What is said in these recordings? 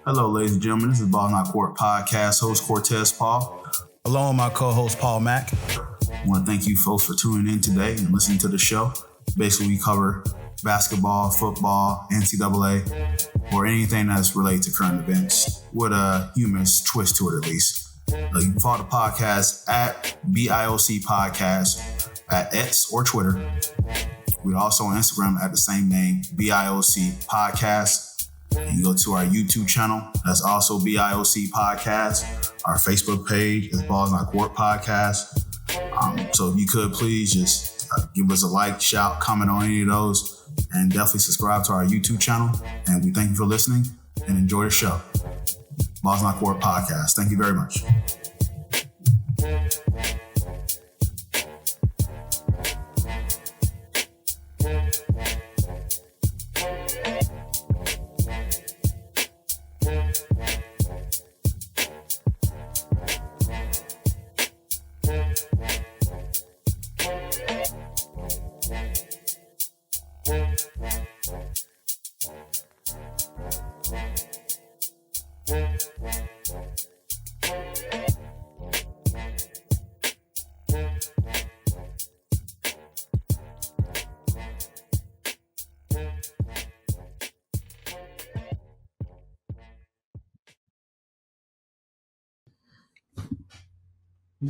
Hello, ladies and gentlemen. This is Ball Not Court Podcast host Cortez Paul. Along with my co-host Paul Mack. I want to thank you folks for tuning in today and listening to the show. Basically, we cover basketball, football, NCAA, or anything that's related to current events with a humorous twist to it, at least. You can follow the podcast at BIOC Podcast at X or Twitter. We're also on Instagram at the same name, BIOC Podcast. You go to our YouTube channel, that's also BIOC Podcast. Our Facebook page is Balls Not Court Podcast. So if you could please just give us a like, shout, comment on any of those, and definitely subscribe to our YouTube channel. And we thank you for listening and enjoy the show. Balls Not Court Podcast. Thank you very much.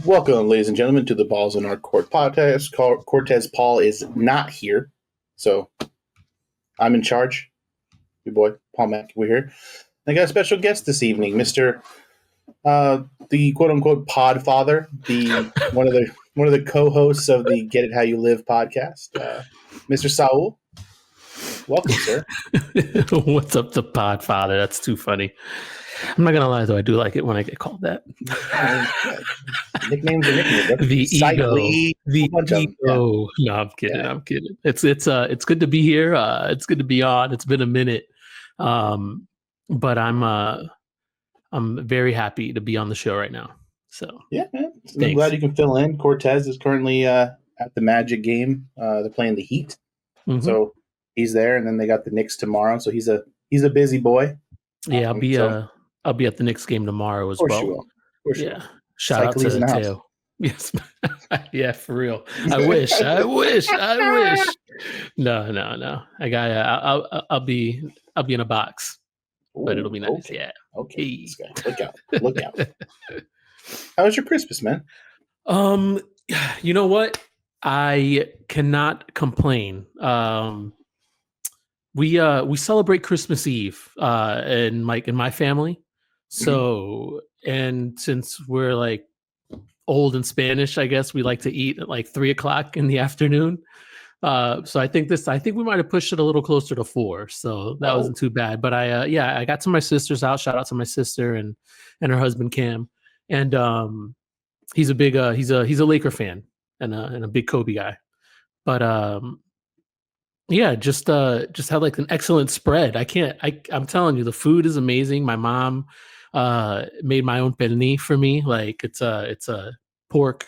Welcome, ladies and gentlemen, to the Balls in Our Court podcast. Cortez Paul is not here, so I'm in charge. Your boy, Paul Mack, we're here. I got a special guest this evening, Mr. The quote-unquote pod father, one of the co-hosts of the Get It How You Live podcast, Mr. Sauly. Welcome, sir. What's up, the pod father? That's too funny. I'm not gonna lie, though. I do like it when I get called that. Nicknames are nicknames. The ego. The ego. Yeah. No, I'm kidding. Yeah. I'm kidding. It's good to be here. It's good to be on. It's been a minute, but I'm very happy to be on the show right now. So yeah, man. I'm glad you can fill in. Cortez is currently at the Magic game. They're playing the Heat, so he's there, and then they got the Knicks tomorrow. So he's a busy boy. Yeah, I'll be at the Knicks game tomorrow as well. Yeah. Shout out to Teo. Yes. Yeah, for real. I wish. No. I'll be in a box. Ooh, but it'll be nice. Okay. Yeah. Okay. Look out. How was your Christmas, man? You know what? I cannot complain. We celebrate Christmas Eve in my family. So and since we're like old and Spanish, I guess we like to eat at like 3:00 in the afternoon. So I think we might have pushed it a little closer to 4. So that wasn't too bad. But I got to my sister's house. Shout out to my sister and her husband Cam. And he's a big he's a Laker fan and a big Kobe guy. But yeah, just had like an excellent spread. I'm telling you, the food is amazing. My mom made my own pernil for me. Like it's a pork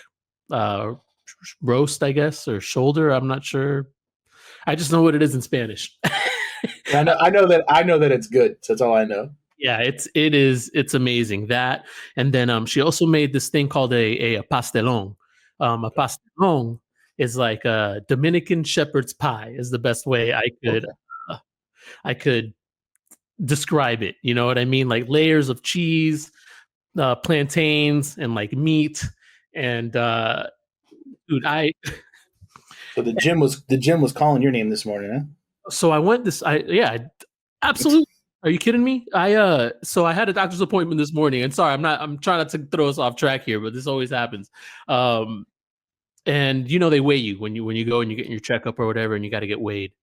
roast, I guess, or shoulder. I'm not sure. I just know what it is in Spanish. I know that it's good. So that's all I know. Yeah, it's amazing. That, and then she also made this thing called a pastelón. A pastelón is like a Dominican shepherd's pie is the best way I could describe it. You know what I mean? Like layers of cheese, plantains, and like meat. And dude, So the gym was calling your name this morning, huh? So I went absolutely. Are you kidding me? So I had a doctor's appointment this morning, and sorry, I'm trying not to throw us off track here, but this always happens. And they weigh you when you go and you get your checkup or whatever, and you got to get weighed.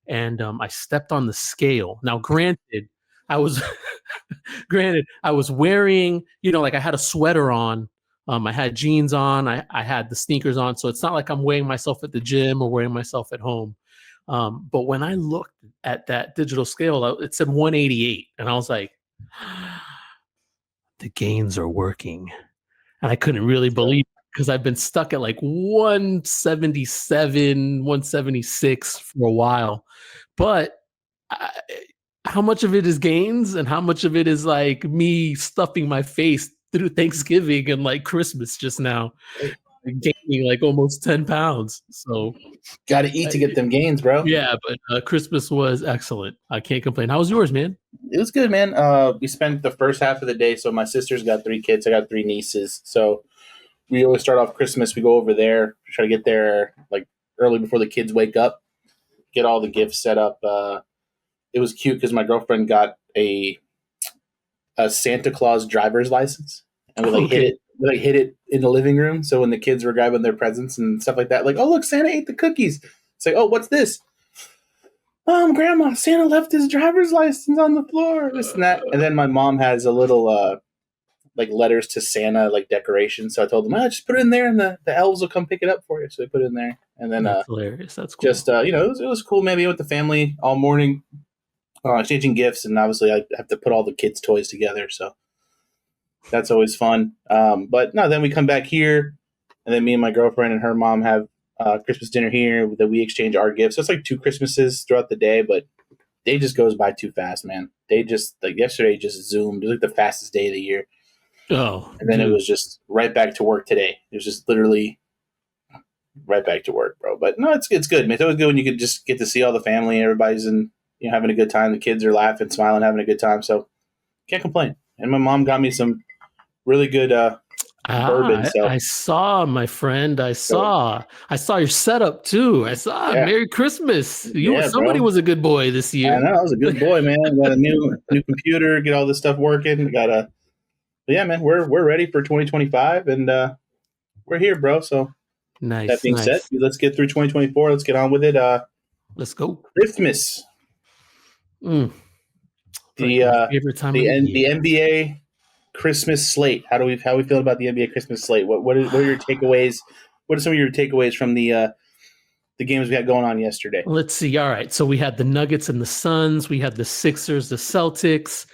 And I stepped on the scale. Now, granted, I was wearing, like I had a sweater on. I had jeans on. I had the sneakers on. So it's not like I'm weighing myself at the gym or weighing myself at home. But when I looked at that digital scale, it said 188. And I was like, the gains are working. And I couldn't really believe it because I've been stuck at like 177, 176 for a while. But how much of it is gains and how much of it is like me stuffing my face through Thanksgiving and like Christmas just now, gaining like almost 10 pounds. So got to eat to get them gains, bro. Yeah, but Christmas was excellent. I can't complain. How was yours, man? It was good, man. We spent the first half of the day. So my sister's got 3 kids. I got 3 nieces. So we always start off Christmas. We go over there, try to get there like early before the kids wake up, get all the gifts set up. It was cute because my girlfriend got a Santa Claus driver's license, and we hid it in the living room. So when the kids were grabbing their presents and stuff like that, like, oh look, Santa ate the cookies. It's like, oh, what's this? Grandma, Santa left his driver's license on the floor. This and that. And then my mom has a little like letters to Santa like decoration. So I told them, just put it in there, and the elves will come pick it up for you. So they put it in there, and then that's hilarious. That's cool. Just it was cool. Maybe with the family all morning. Exchanging gifts, and obviously I have to put all the kids' toys together, so that's always fun. But no, then we come back here, and then me and my girlfriend and her mom have Christmas dinner here that we exchange our gifts. So it's like 2 Christmases throughout the day, but day just goes by too fast, man. They just like yesterday just zoomed. It was like the fastest day of the year. Oh, and then it was just right back to work today. It was just literally right back to work, bro. But no, it's good, man. It's always good when you could just get to see all the family. Everybody's having a good time. The kids are laughing, smiling, having a good time. So can't complain. And my mom got me some really good bourbon. So I saw, my friend. I saw your setup too. I saw Merry Christmas. Somebody was a good boy this year. I know, I was a good boy, man. Got a new computer, get all this stuff working. But yeah, man, we're ready for 2025, and we're here, bro. So nice. That being said, let's get through 2024. Let's get on with it. Let's go. Christmas. The NBA Christmas slate. How we feel about the NBA Christmas slate? What are your takeaways? What are some of your takeaways from the games we had going on yesterday? Let's see. All right, so we had the Nuggets and the Suns. We had the Sixers, the Celtics,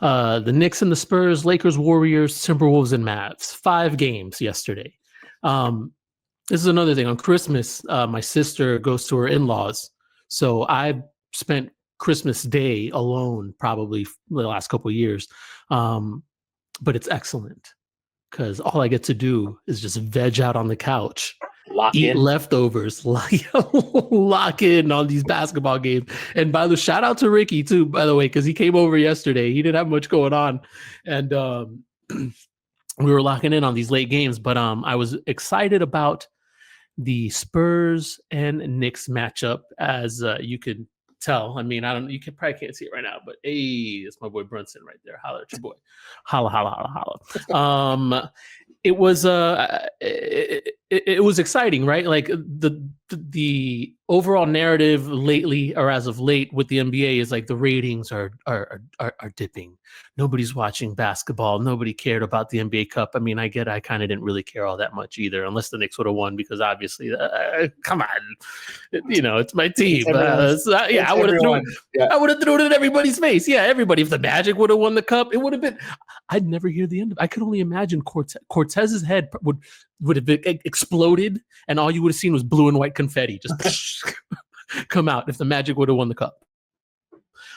the Knicks and the Spurs, Lakers, Warriors, Timberwolves, and Mavs. 5 games yesterday. This is another thing. On Christmas, my sister goes to her in-laws, so I spent Christmas Day alone probably the last couple of years. But it's excellent because all I get to do is just veg out on the couch, eat leftovers, lock in on these basketball games. And by the shout out to Ricky too, by the way, because he came over yesterday. He didn't have much going on. And we were locking in on these late games, but I was excited about the Spurs and Knicks matchup, as you could tell. I mean, you probably can't see it right now, but hey, it's my boy Brunson right there. Holla at your boy. Holla, holla, holla, holla. It was it was exciting, right? Like the overall narrative lately, or as of late with the NBA, is like the ratings are dipping. Nobody's watching basketball. Nobody cared about the NBA Cup. I mean, I kind of didn't really care all that much either, unless the Knicks would have won, because obviously, come on, it's my team. I would have thrown it in everybody's face. Yeah, everybody. If the Magic would have won the cup, it would have been. I'd never hear the end of it. I could only imagine Cortez's head would have exploded, and all you would have seen was blue and white confetti just come out if the Magic would have won the cup.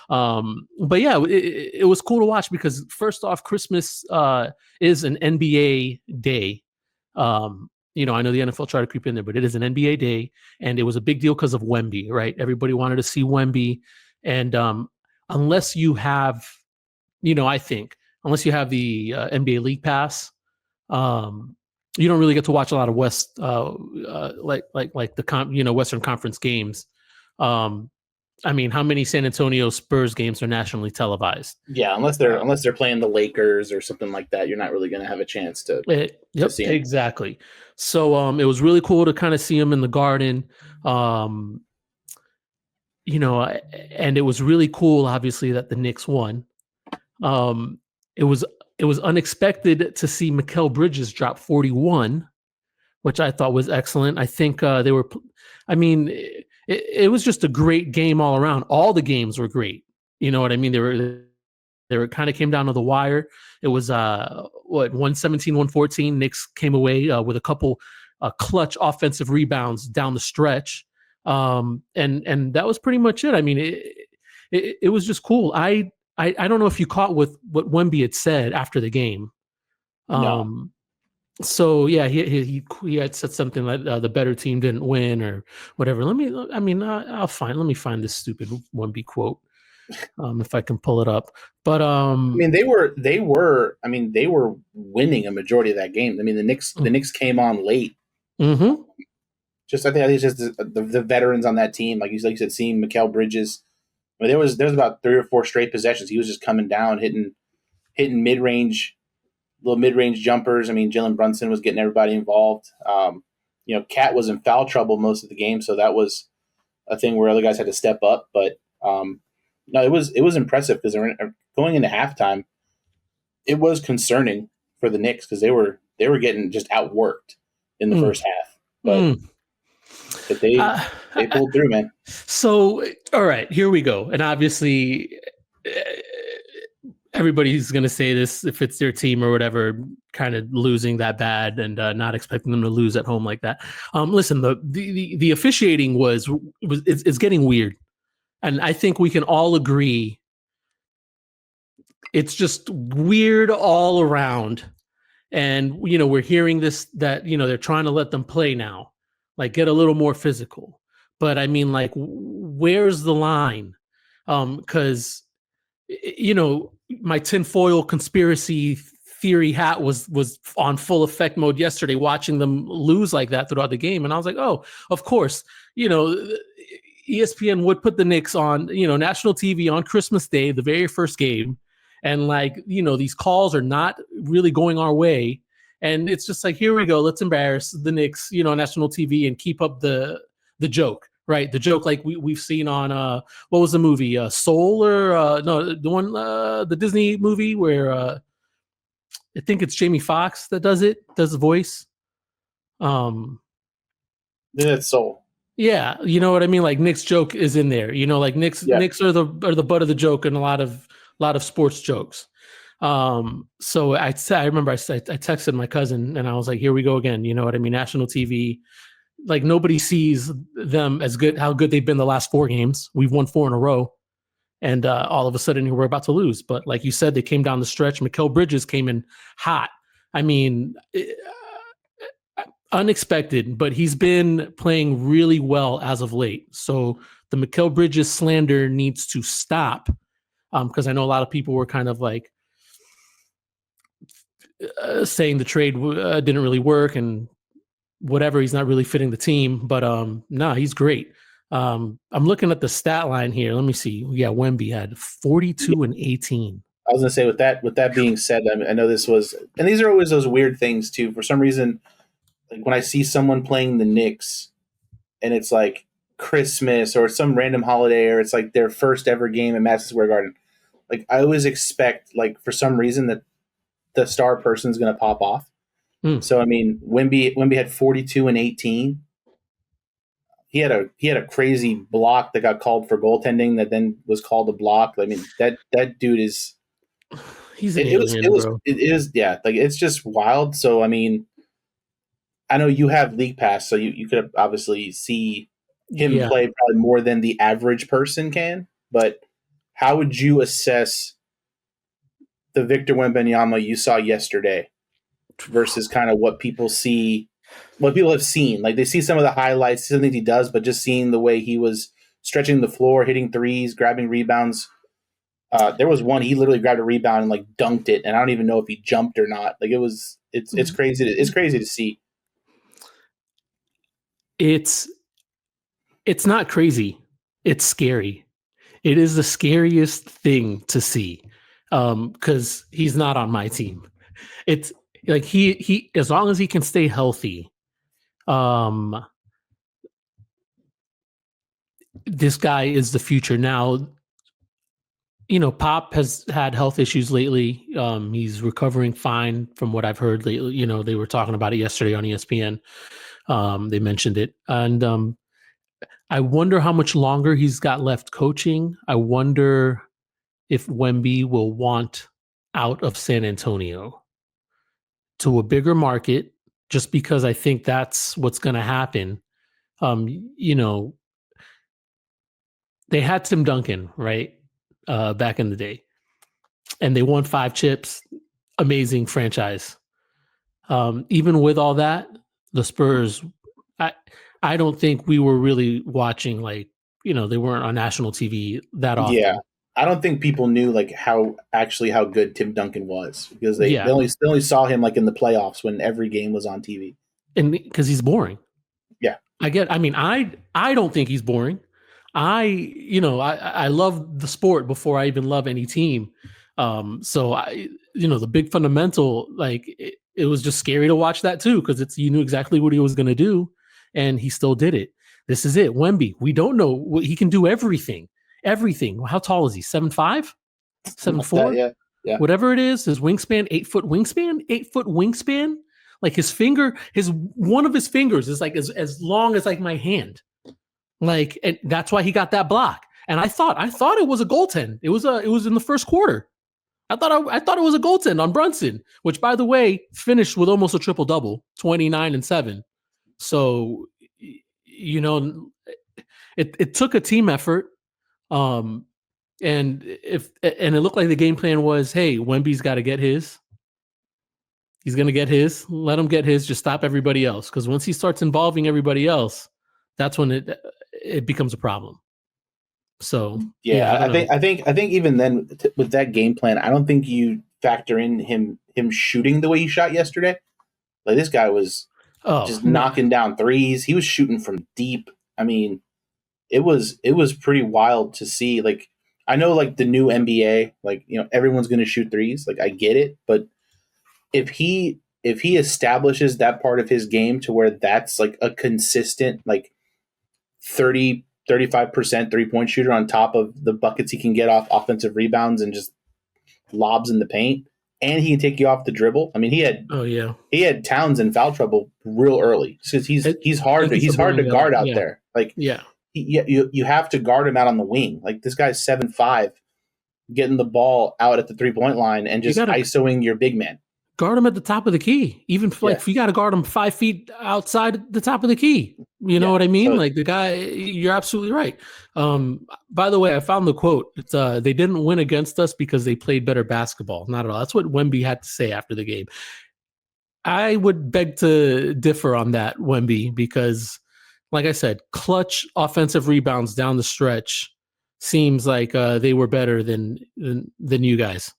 But yeah, it was cool to watch because first off, Christmas is an NBA day. I know the NFL tried to creep in there, but it is an NBA day, and it was a big deal because of Wemby, right? Everybody wanted to see Wemby, and unless you have, I think unless you have the NBA League Pass, you don't really get to watch a lot of West, like the Western Conference games. I mean, how many San Antonio Spurs games are nationally televised? Yeah, unless they're playing the Lakers or something like that, you're not really going to have a chance to see them. Exactly. So it was really cool to kind of see them in the Garden. And it was really cool, obviously, that the Knicks won. It was unexpected to see Mikal Bridges drop 41, which I thought was excellent. I think they were. I mean, it was just a great game all around. All the games were great. You know what I mean? They were kind of came down to the wire. It was 117-114. Knicks came away with a couple clutch offensive rebounds down the stretch, and that was pretty much it. I mean, it it was just cool. I don't know if you caught with what Wemby had said after the game. No. So yeah, he had said something like the better team didn't win or whatever. Let me find this stupid Wemby quote if I can pull it up. But I mean, they were winning a majority of that game. I mean, the Knicks came on late. Mm-hmm. I think it's just the veterans on that team, like you said, seeing Mikal Bridges. I mean, there was about 3 or 4 straight possessions. He was just coming down, hitting little mid-range jumpers. I mean, Jalen Brunson was getting everybody involved. Cat was in foul trouble most of the game, so that was a thing where other guys had to step up. But no, it was impressive because going into halftime, it was concerning for the Knicks because they were getting just outworked in the first half. But they pulled through, man. So, all right, here we go. And obviously, everybody's going to say this if it's their team or whatever, kind of losing that bad and not expecting them to lose at home like that. Listen, the officiating it's getting weird, and I think we can all agree it's just weird all around. And we're hearing this that they're trying to let them play now, like get a little more physical. But I mean, like, where's the line? Because my tinfoil conspiracy theory hat was on full effect mode yesterday, watching them lose like that throughout the game. And I was like, oh, of course, ESPN would put the Knicks on, national TV on Christmas Day, the very first game. And these calls are not really going our way. And it's just like, here we go. Let's embarrass the Knicks, on national TV and keep up the joke. Right, the joke like we've seen on what was the movie Soul or no, the one the Disney movie where I think it's Jamie Foxx that does the voice. That's Soul. Yeah, you know what I mean. Like Nick's joke is in there. Like Knicks are the butt of the joke in a lot of sports jokes. So I remember I texted my cousin and I was like, here we go again. You know what I mean? National TV. Like nobody sees them as good, how good they've been the last 4 games. We've won 4 in a row. And all of a sudden we're about to lose. But like you said, they came down the stretch. Mikal Bridges came in hot. I mean, unexpected, but he's been playing really well as of late. So the Mikal Bridges slander needs to stop. Because I know a lot of people were kind of like saying the trade didn't really work and whatever, he's not really fitting the team, but he's great. I'm looking at the stat line here. Let me see. Yeah, Wemby had 42 and 18. I was gonna say with that being said, I know this was, and these are always those weird things too. For some reason, like when I see someone playing the Knicks, and it's like Christmas or some random holiday, or it's like their first ever game at Madison Square Garden, like I always expect, like for some reason, that the star person is gonna pop off. So I mean, Wemby had 42 and 18. He had a crazy block that got called for goaltending that then was called a block. I mean, that dude is he's an alien, bro. It is, yeah, like it's just wild. So I mean, I know you have League Pass, so you could obviously see him play probably more than the average person can. But how would you assess the Victor Wembanyama you saw yesterday versus kind of what people have seen? Like they see some of the highlights, some things he does, but just seeing the way he was stretching the floor, hitting threes, grabbing rebounds. There was one, he literally grabbed a rebound and like dunked it, and I don't even know if he jumped or not. Like it's crazy. It's crazy to see. It's not crazy. It's scary. It is the scariest thing to see because he's not on my team. It's like he as long as he can stay healthy, this guy is the future. Now, Pop has had health issues lately. He's recovering fine from what I've heard lately. They were talking about it yesterday on ESPN. They mentioned it. And I wonder how much longer he's got left coaching. I wonder if Wemby will want out of San Antonio to a bigger market, just because I think that's what's going to happen. They had Tim Duncan, right? back in the day, and they won 5 chips. Amazing franchise. Even with all that, the Spurs, I don't think we were really watching, like, they weren't on national TV that often. Yeah. I don't think people knew like how good Tim Duncan was, because they only saw him like in the playoffs when every game was on TV. And because he's boring. Yeah. I don't think he's boring. I love the sport before I even love any team. So the big fundamental, like it was just scary to watch that too, because you knew exactly what he was going to do, and he still did it. This is it. Wemby, we don't know what he can do. Everything. How tall is he? 7'5", 7'4"? Yeah. Whatever it is, his wingspan, 8-foot wingspan. Like one of his fingers is like as long as like my hand. Like, and that's why he got that block. And I thought it was a goaltend. It was in the first quarter. I thought it was a goaltend on Brunson, which, by the way, finished with almost a triple double, 29 and 7. So, it took a team effort. And it looked like the game plan was, hey, Wemby's got to get his. He's going to get his. Let him get his. Just stop everybody else, because once he starts involving everybody else, that's when it becomes a problem. So I think even then with that game plan, I don't think you factor in him shooting the way he shot yesterday. Like, this guy was just knocking down threes. He was shooting from deep. I mean, it was pretty wild to see. Like, I know, like, the new NBA, like, everyone's going to shoot threes. Like, I get it, but if he establishes that part of his game to where that's like a consistent, like, 35% 3-point shooter on top of the buckets he can get off offensive rebounds and just lobs in the paint, and he can take you off the dribble. I mean, he had Towns in foul trouble real early, because he's hard to guard out there. Like, you have to guard him out on the wing. Like, this guy's 7'5", getting the ball out at the 3-point line and just ISOing your big man. Guard him at the top of the key. Even like if you got to guard him 5 feet outside the top of the key. You know what I mean? So, like, the guy, you're absolutely right. By the way, I found the quote. It's, they didn't win against us because they played better basketball. Not at all. That's what Wemby had to say after the game. I would beg to differ on that, Wemby, because, like I said, clutch offensive rebounds down the stretch seems like they were better than you guys,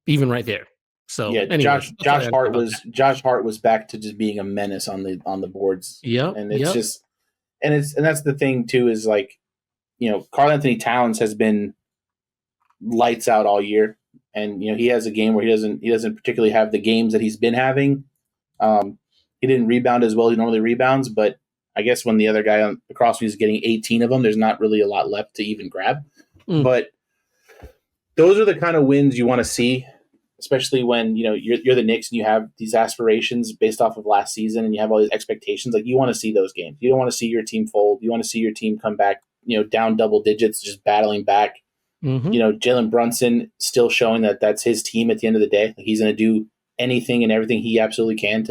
even right there. So yeah, anyways, Josh Hart was back to just being a menace on the boards. Yeah, and it's just and that's the thing too, is like, Karl Anthony Towns has been lights out all year, and he has a game where he doesn't particularly have the games that he's been having. He didn't rebound as well as he normally rebounds, but I guess when the other guy across from you is getting 18 of them, there's not really a lot left to even grab. But those are the kind of wins you want to see. Especially when you're the Knicks and you have these aspirations based off of last season, and you have all these expectations. Like, you want to see those games. You don't want to see your team fold. You want to see your team come back, down double digits, just battling back. Jalen Brunson still showing that that's his team at the end of the day. Like, he's going to do anything and everything he absolutely can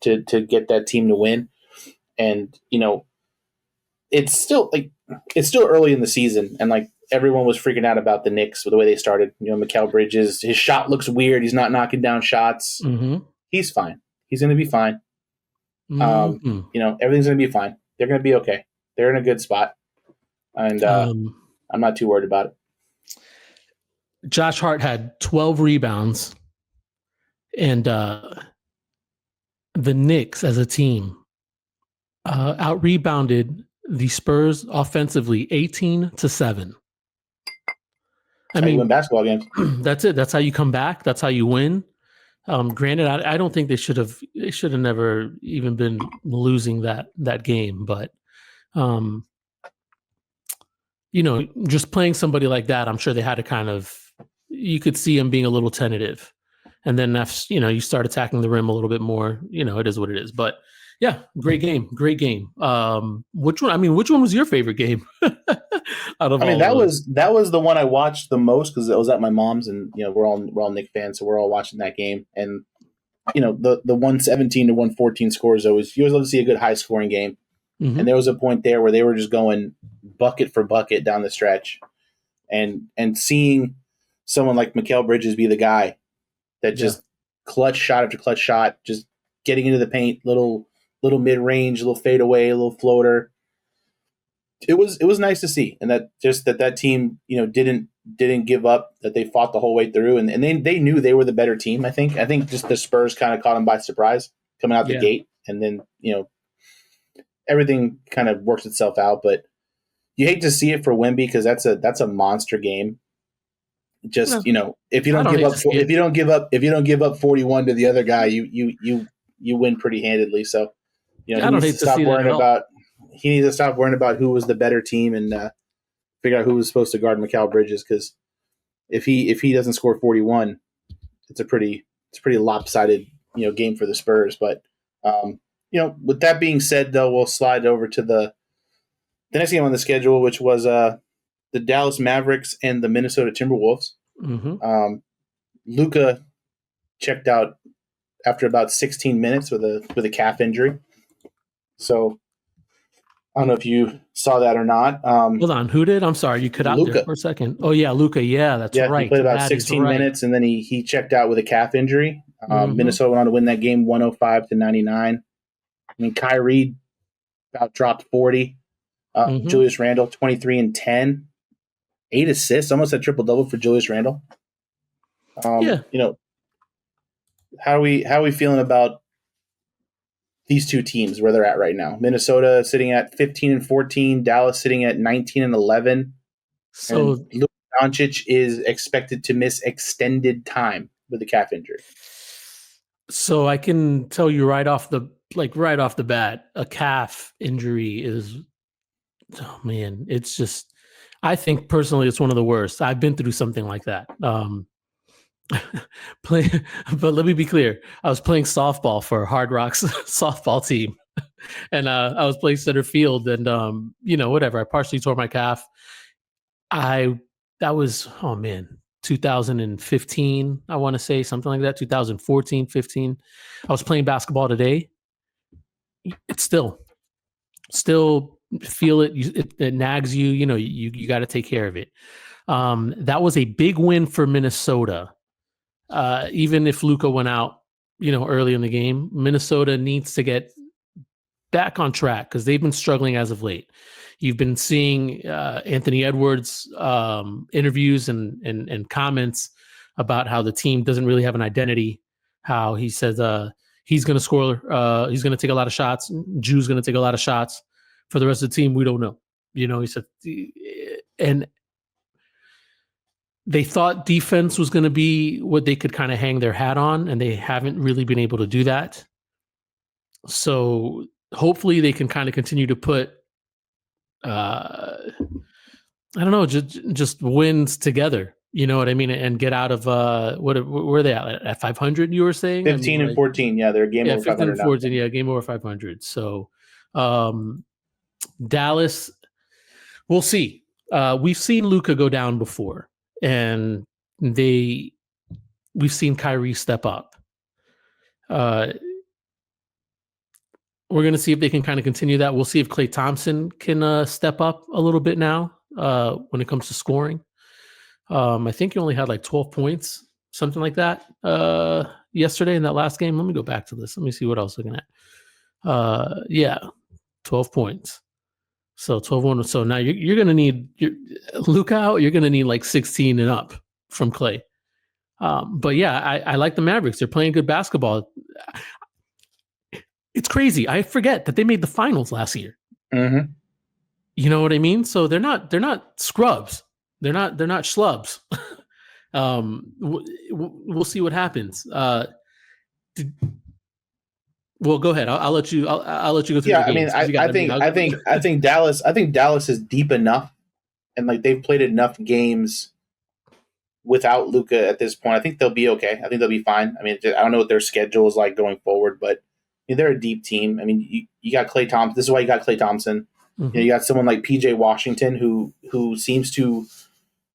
to get that team to win. And it's still early in the season, and like, everyone was freaking out about the Knicks with the way they started. Mikal Bridges, his shot looks weird. He's not knocking down shots. He's fine. He's going to be fine. Everything's going to be fine. They're going to be okay. They're in a good spot. And I'm not too worried about it. Josh Hart had 12 rebounds, and the Knicks as a team out-rebounded the Spurs offensively 18-7. I mean, you win basketball games. That's it. That's how you come back. That's how you win. Granted, I don't think they should have never even been losing that game, but just playing somebody like that, I'm sure they had to kind of, you could see them being a little tentative, and then after, you start attacking the rim a little bit more. It is what it is. But yeah, great game. Which one was your favorite game? That was the one I watched the most, because it was at my mom's, and we're all Knicks fans, so we're all watching that game. And the 117 to 114 scores, you always love to see a good high scoring game. And there was a point there where they were just going bucket for bucket down the stretch, and seeing someone like Mikal Bridges be the guy that just clutch shot after clutch shot, just getting into the paint, little mid range, little fadeaway, a little floater. It was nice to see, and that team didn't give up, that they fought the whole way through, and they knew they were the better team. I think just the Spurs kind of caught them by surprise coming out the gate, and then everything kind of works itself out. But you hate to see it for Wemby because that's a monster game. Just if you don't give up 41 to the other guy, you win pretty handedly. So he needs to stop worrying about who was the better team and figure out who was supposed to guard Mikal Bridges, because if he doesn't score 41, it's a pretty lopsided game for the Spurs. But with that being said, though, we'll slide over to the next game on the schedule, which was the Dallas Mavericks and the Minnesota Timberwolves. Mm-hmm. Luka checked out after about 16 minutes with a calf injury. So I don't know if you saw that or not. Hold on, who did? I'm sorry, you cut out there for a second. Oh yeah, Luka. Yeah, that's right. He played about 16 minutes, and then he checked out with a calf injury. Minnesota went on to win that game 105-99. I mean, Kyrie about dropped 40. Julius Randle 23 and 10, 8 assists, almost a triple double for Julius Randle. How are we feeling about these two teams where they're at right now? Minnesota sitting at 15 and 14, Dallas sitting at 19 and 11. So Luka Doncic is expected to miss extended time with a calf injury. So I can tell you right off the bat, a calf injury is, oh man, it's just, I think personally it's one of the worst. I've been through something like that. But let me be clear. I was playing softball for Hard Rock's softball team, and I was playing center field, and whatever. I partially tore my calf. That was 2015. I want to say something like that. 2014, 15. I was playing basketball today. It's still feel it. It nags you. You got to take care of it. That was a big win for Minnesota. Even if Luka went out, early in the game, Minnesota needs to get back on track because they've been struggling as of late. You've been seeing Anthony Edwards interviews and comments about how the team doesn't really have an identity, how he says he's going to score, he's going to take a lot of shots, Drew's going to take a lot of shots. For the rest of the team, we don't know. He said, and they thought defense was going to be what they could kind of hang their hat on, and they haven't really been able to do that. So hopefully they can kind of continue to put, just wins together. You know what I mean? And get out of where are they at 500? You were saying 15 and 14. Yeah, they're game over 500 15 and 14. Yeah, game over 500. So Dallas, we'll see. We've seen Luka go down before, and we've seen Kyrie step up. We're going to see if they can kind of continue that. We'll see if Klay Thompson can step up a little bit now when it comes to scoring. I think he only had like 12 points, something like that, yesterday in that last game. Let me go back to this. Let me see what I was looking at. 12 points. So 12-1. So now you're going to need Luka out. You're going to need like 16 and up from Klay. But yeah, I like the Mavericks. They're playing good basketball. It's crazy. I forget that they made the finals last year. Mm-hmm. You know what I mean? So they're not scrubs. They're not schlubs. We'll see what happens. Well, go ahead. I'll let you. I'll let you go through. Yeah, I think Dallas. I think Dallas is deep enough, and like they've played enough games without Luka at this point. I think they'll be okay. I think they'll be fine. I mean, I don't know what their schedule is like going forward, but they're a deep team. I mean, you got Klay Thompson. This is why you got Klay Thompson. Mm-hmm. You got someone like PJ Washington who seems to,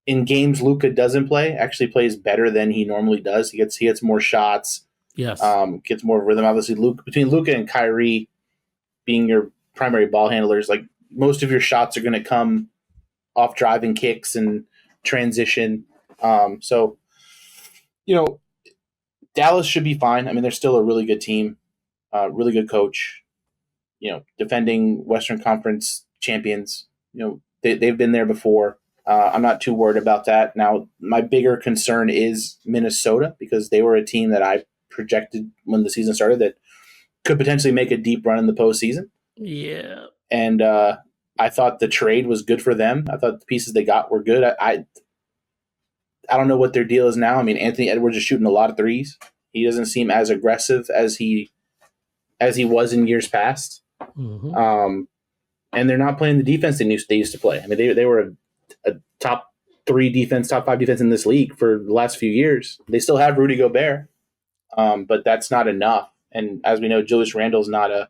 in games Luka doesn't play, actually plays better than he normally does. He gets more shots. Yes. Gets more rhythm. Obviously, between Luka and Kyrie being your primary ball handlers, like most of your shots are going to come off driving kicks and transition. So, Dallas should be fine. I mean, they're still a really good team, really good coach, defending Western Conference champions. They've been there before. I'm not too worried about that. Now, my bigger concern is Minnesota, because they were a team that I projected when the season started that could potentially make a deep run in the postseason. Yeah. And I thought the trade was good for them. I thought the pieces they got were good. I don't know what their deal is now. I mean, Anthony Edwards is shooting a lot of threes. He doesn't seem as aggressive as he was in years past. Mm-hmm. And they're not playing the defense they used to play. I mean, they were a top 3 defense, top 5 defense in this league for the last few years. They still have Rudy Gobert, but that's not enough. And as we know, Julius Randle's not a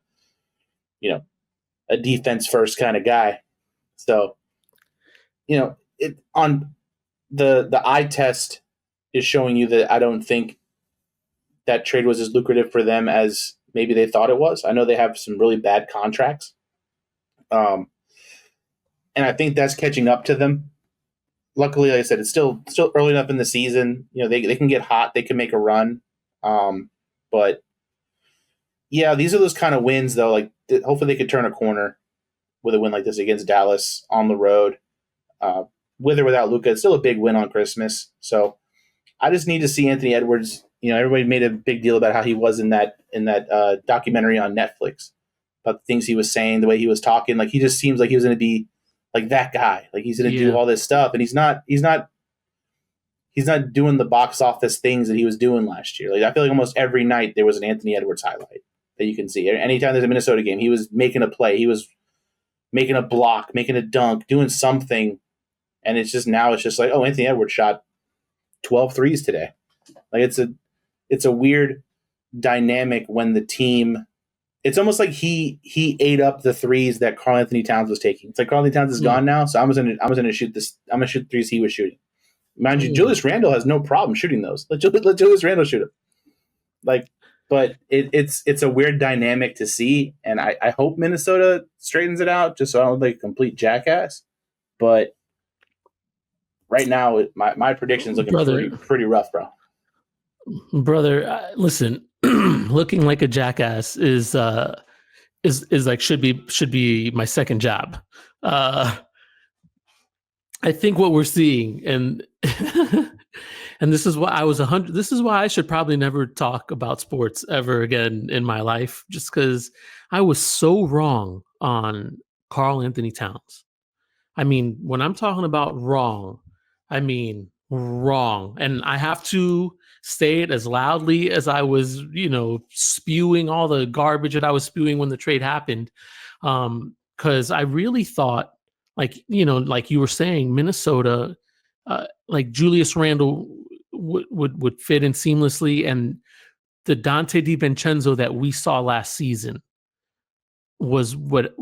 defense first kind of guy. So, on the eye test is showing you that I don't think that trade was as lucrative for them as maybe they thought it was. I know they have some really bad contracts. And I think that's catching up to them. Luckily, like I said, it's still early enough in the season. They can get hot. They can make a run. But yeah, these are those kind of wins, though. Like, hopefully they could turn a corner with a win like this against Dallas on the road. With or without Luka, it's still a big win on Christmas. So I just need to see Anthony Edwards. Everybody made a big deal about how he was in that documentary on Netflix, about the things he was saying, the way he was talking. Like, he just seems like he was going to be like that guy. Like, he's going to do all this stuff, and he's not doing the box office things that he was doing last year. Like, I feel like almost every night there was an Anthony Edwards highlight that you can see. Anytime there's a Minnesota game, he was making a play. He was making a block, making a dunk, doing something. And it's just like, oh, Anthony Edwards shot 12 threes today. Like, it's a weird dynamic when the team, it's almost like he ate up the threes that Karl Anthony Towns was taking. It's like Karl Anthony Towns is gone now, so I'm gonna shoot this. I'm gonna shoot threes he was shooting. Mind you, Julius Randle has no problem shooting those. Let Julius Randle shoot them. But it's a weird dynamic to see, and I hope Minnesota straightens it out, just so I don't look like a complete jackass. But right now, my prediction is looking pretty rough, bro. Brother, listen, looking like a jackass is like should be my second job. I think what we're seeing, and and this is why this is why I should probably never talk about sports ever again in my life, just because I was so wrong on Karl Anthony Towns. I mean, when I'm talking about wrong, I mean wrong. And I have to say it as loudly as I was, spewing all the garbage that I was spewing when the trade happened. Because I really thought, like you were saying, Minnesota, like Julius Randle would fit in seamlessly, and the Dante DiVincenzo that we saw last season was what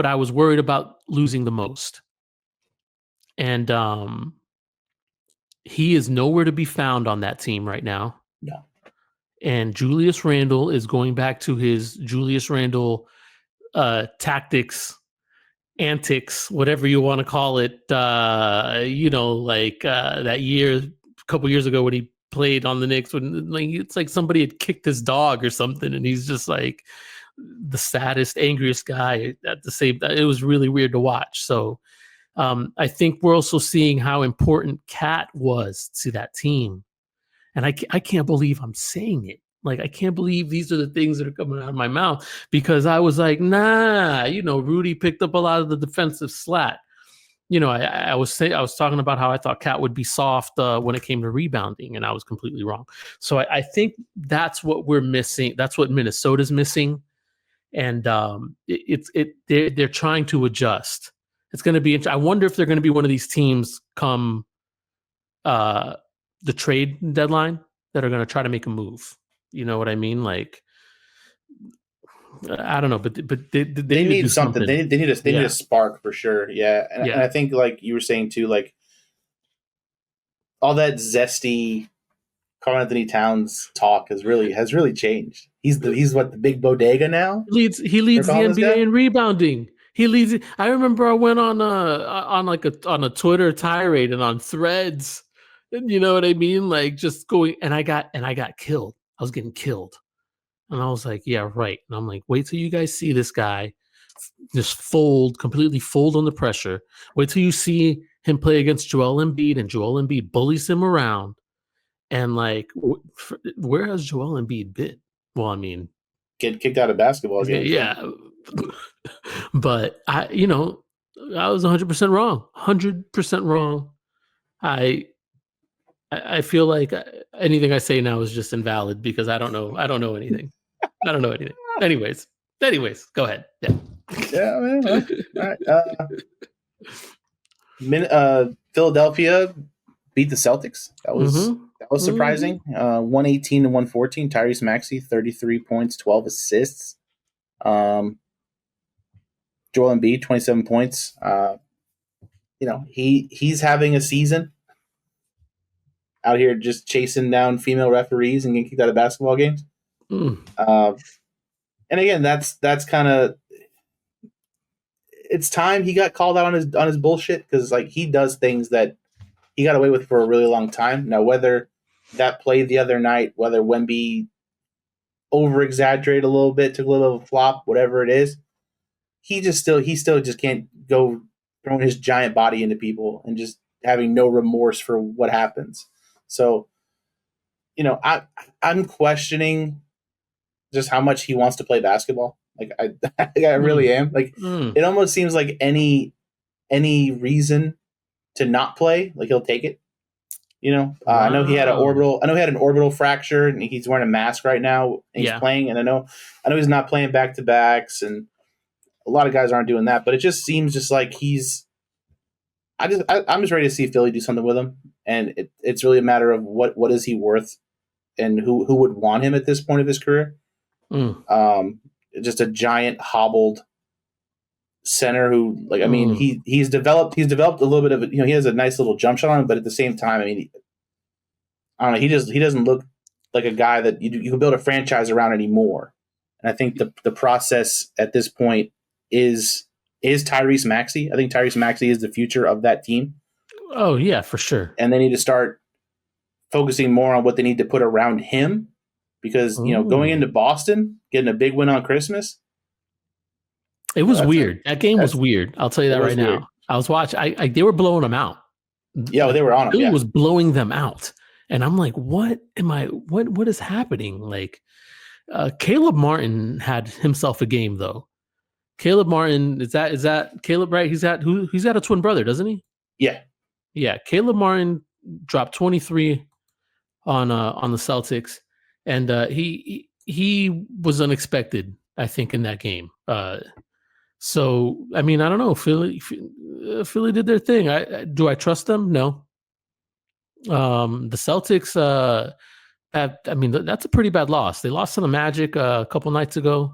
I was worried about losing the most. And he is nowhere to be found on that team right now. No. And Julius Randle is going back to his Julius Randle tactics, antics, whatever you want to call it. That year, a couple years ago when he played on the Knicks, when it's like somebody had kicked his dog or something, and he's just like the saddest, angriest guy at the same time. It was really weird to watch. So I think we're also seeing how important Cat was to that team. And I can't believe I'm saying it. Like, I can't believe these are the things that are coming out of my mouth, because I was like, nah, Rudy picked up a lot of the defensive slack. I was talking about how I thought Cat would be soft when it came to rebounding, and I was completely wrong. So I think that's what we're missing. That's what Minnesota's missing. And they're trying to adjust. It's going to be. I wonder if they're going to be one of these teams come the trade deadline that are going to try to make a move. You know what I mean? Like, I don't know, but they need something. They need a spark for sure. Yeah, and I think, like you were saying too, like all that zesty Karl Anthony Towns talk has really changed. He's the big bodega now. He leads the NBA in rebounding. He leads. I remember I went on a Twitter tirade and on Threads, and you know what I mean, like just going. And I got killed. I was getting killed, and I was like, yeah, right. And I'm like, wait till you guys see this guy just completely fold under pressure. Wait till you see him play against Joel Embiid, and Joel Embiid bullies him around. And like, where has Joel Embiid been? Well, I mean, get kicked out of basketball games. Yeah. But I was 100% wrong. 100% wrong. I feel like anything I say now is just invalid because I don't know anything. I don't know anything. Anyways, go ahead. Yeah. Yeah, man. All right. Philadelphia beat the Celtics. That was surprising. 118 to 114. Tyrese Maxey, 33 points, 12 assists. Joel Embiid, 27 points. He's having a season out here just chasing down female referees and getting kicked out of basketball games. And again, that's kind of, it's time he got called out on his bullshit, because like he does things that he got away with for a really long time. Now, whether that play the other night, whether Wemby over-exaggerated a little bit, took a little of a flop, whatever it is, he still just can't go throwing his giant body into people and just having no remorse for what happens. So, I'm questioning just how much he wants to play basketball. Like I really am. Like it almost seems like any reason to not play, like he'll take it. Wow. I know he had an orbital fracture, and he's wearing a mask right now. And he's playing, and I know he's not playing back to backs, and a lot of guys aren't doing that. But it just seems just like I'm just ready to see Philly do something with him, and it's really a matter of what is he worth, and who would want him at this point of his career. Just a giant hobbled center who, like, I mean, he's developed a little bit of it. He has a nice little jump shot on him, but at the same time, I mean, I don't know. He doesn't look like a guy that you can build a franchise around anymore. And I think the process at this point is Tyrese Maxey. I think Tyrese Maxey is the future of that team. Oh yeah, for sure. And they need to start focusing more on what they need to put around him, because going into Boston, getting a big win on Christmas. It was weird. That game was weird. I'll tell you that right now. I was watching. They were blowing them out. Yeah, they were on him. Philly was blowing them out, and I'm like, "What is happening?" Like, Caleb Martin had himself a game though. Caleb Martin is that Caleb, right? He's got a twin brother, doesn't he? Yeah. Caleb Martin dropped 23 on the Celtics, and he was unexpected, I think, in that game. So, I mean, I don't know. Philly did their thing. Do I trust them? No. The Celtics, that's a pretty bad loss. They lost to the Magic a couple nights ago.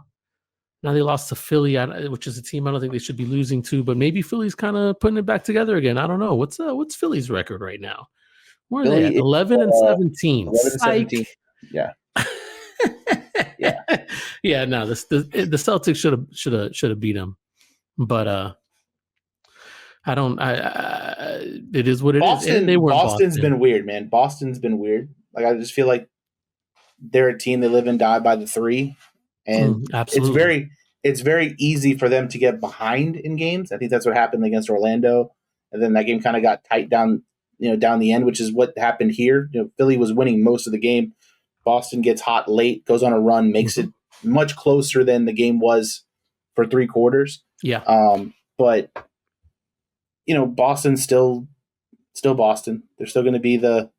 Now they lost to Philly, which is a team I don't think they should be losing to. But maybe Philly's kind of putting it back together again. I don't know. What's Philly's record right now? Where are they at? 11 and 17. 11 and 17. Yeah. Yeah, no, the Celtics should have beat them, but it is what it is. And they were Boston's been weird, man. Boston's been weird. Like, I just feel like they're a team, they live and die by the three, and it's very easy for them to get behind in games. I think that's what happened against Orlando, and then that game kind of got tight down the end, which is what happened here. Philly was winning most of the game. Boston gets hot late, goes on a run, makes it much closer than the game was for three quarters. Yeah. But Boston's still Boston. They're still going to be the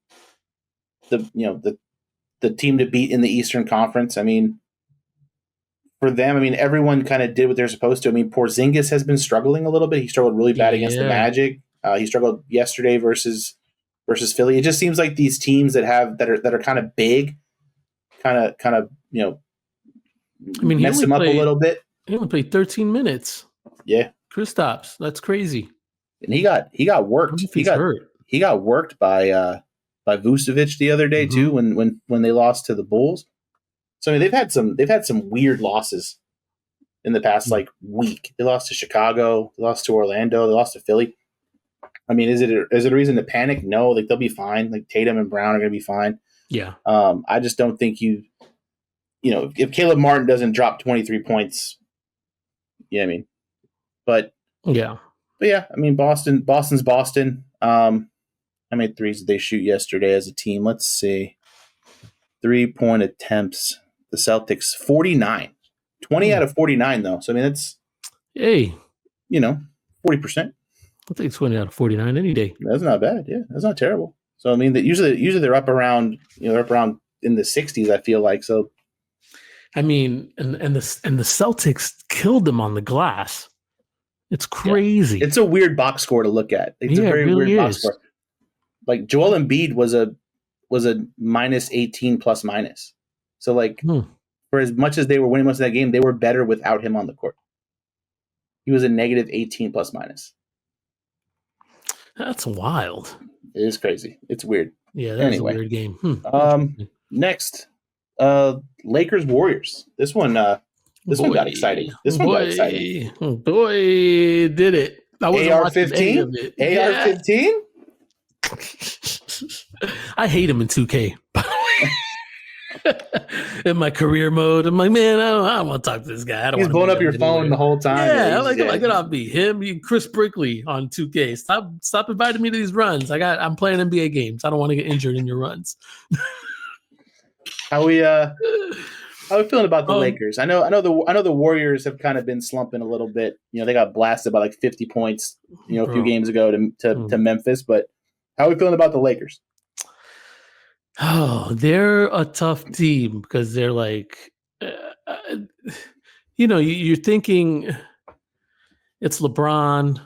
team to beat in the Eastern Conference. I mean, for them, everyone kind of did what they're supposed to. I mean, Porzingis has been struggling a little bit. He struggled really bad against the Magic. He struggled yesterday versus Philly. It just seems like these teams that are kind of big, kind of mess him up a little bit. He only played 13 minutes. Yeah, Kristaps, that's crazy. And he got worked. He got worked by Vucevic the other day too when they lost to the Bulls. So they've had some weird losses in the past like week. They lost to Chicago, they lost to Orlando, they lost to Philly. I mean, is it a reason to panic? No, like they'll be fine. Like Tatum and Brown are going to be fine. Yeah. I just don't think you know, if Caleb Martin doesn't drop 23 points, you know what I mean? But yeah, I mean, Boston's Boston. How many threes did they shoot yesterday as a team? Let's see. 3-point attempts. The Celtics, 49. 20 out of 49, though. So, I mean, that's, 40%. I'll take 20 out of 49 any day. That's not bad. Yeah, that's not terrible. So, I mean, usually they're up around, they're up around in the 60s, I feel like. So, I mean, and the Celtics killed them on the glass. It's crazy. Yeah. It's a weird box score to look at. It's a very weird box score. Like Joel Embiid was a minus 18 plus minus. So like for as much as they were winning most of that game, they were better without him on the court. He was a negative 18 plus minus. That's wild. It is crazy. It's weird. Yeah, that's a weird game. Next, Lakers Warriors. This one got exciting. This one got exciting. Boy, did it. AR-15? AR-15? I hate him in 2K, by the way. In my career mode, I'm like, man, I don't want to talk to this guy. He's blowing up your phone the whole time. Yeah, I'm like, get off me. Him, Chris Brickley on 2K. Stop inviting me to these runs. I'm playing NBA games. I don't want to get injured in your runs. How we feeling about the Lakers? I know the Warriors have kind of been slumping a little bit. They got blasted by like 50 points, a few games ago to Memphis. But how are we feeling about the Lakers? Oh, they're a tough team because they're like, you're thinking it's LeBron.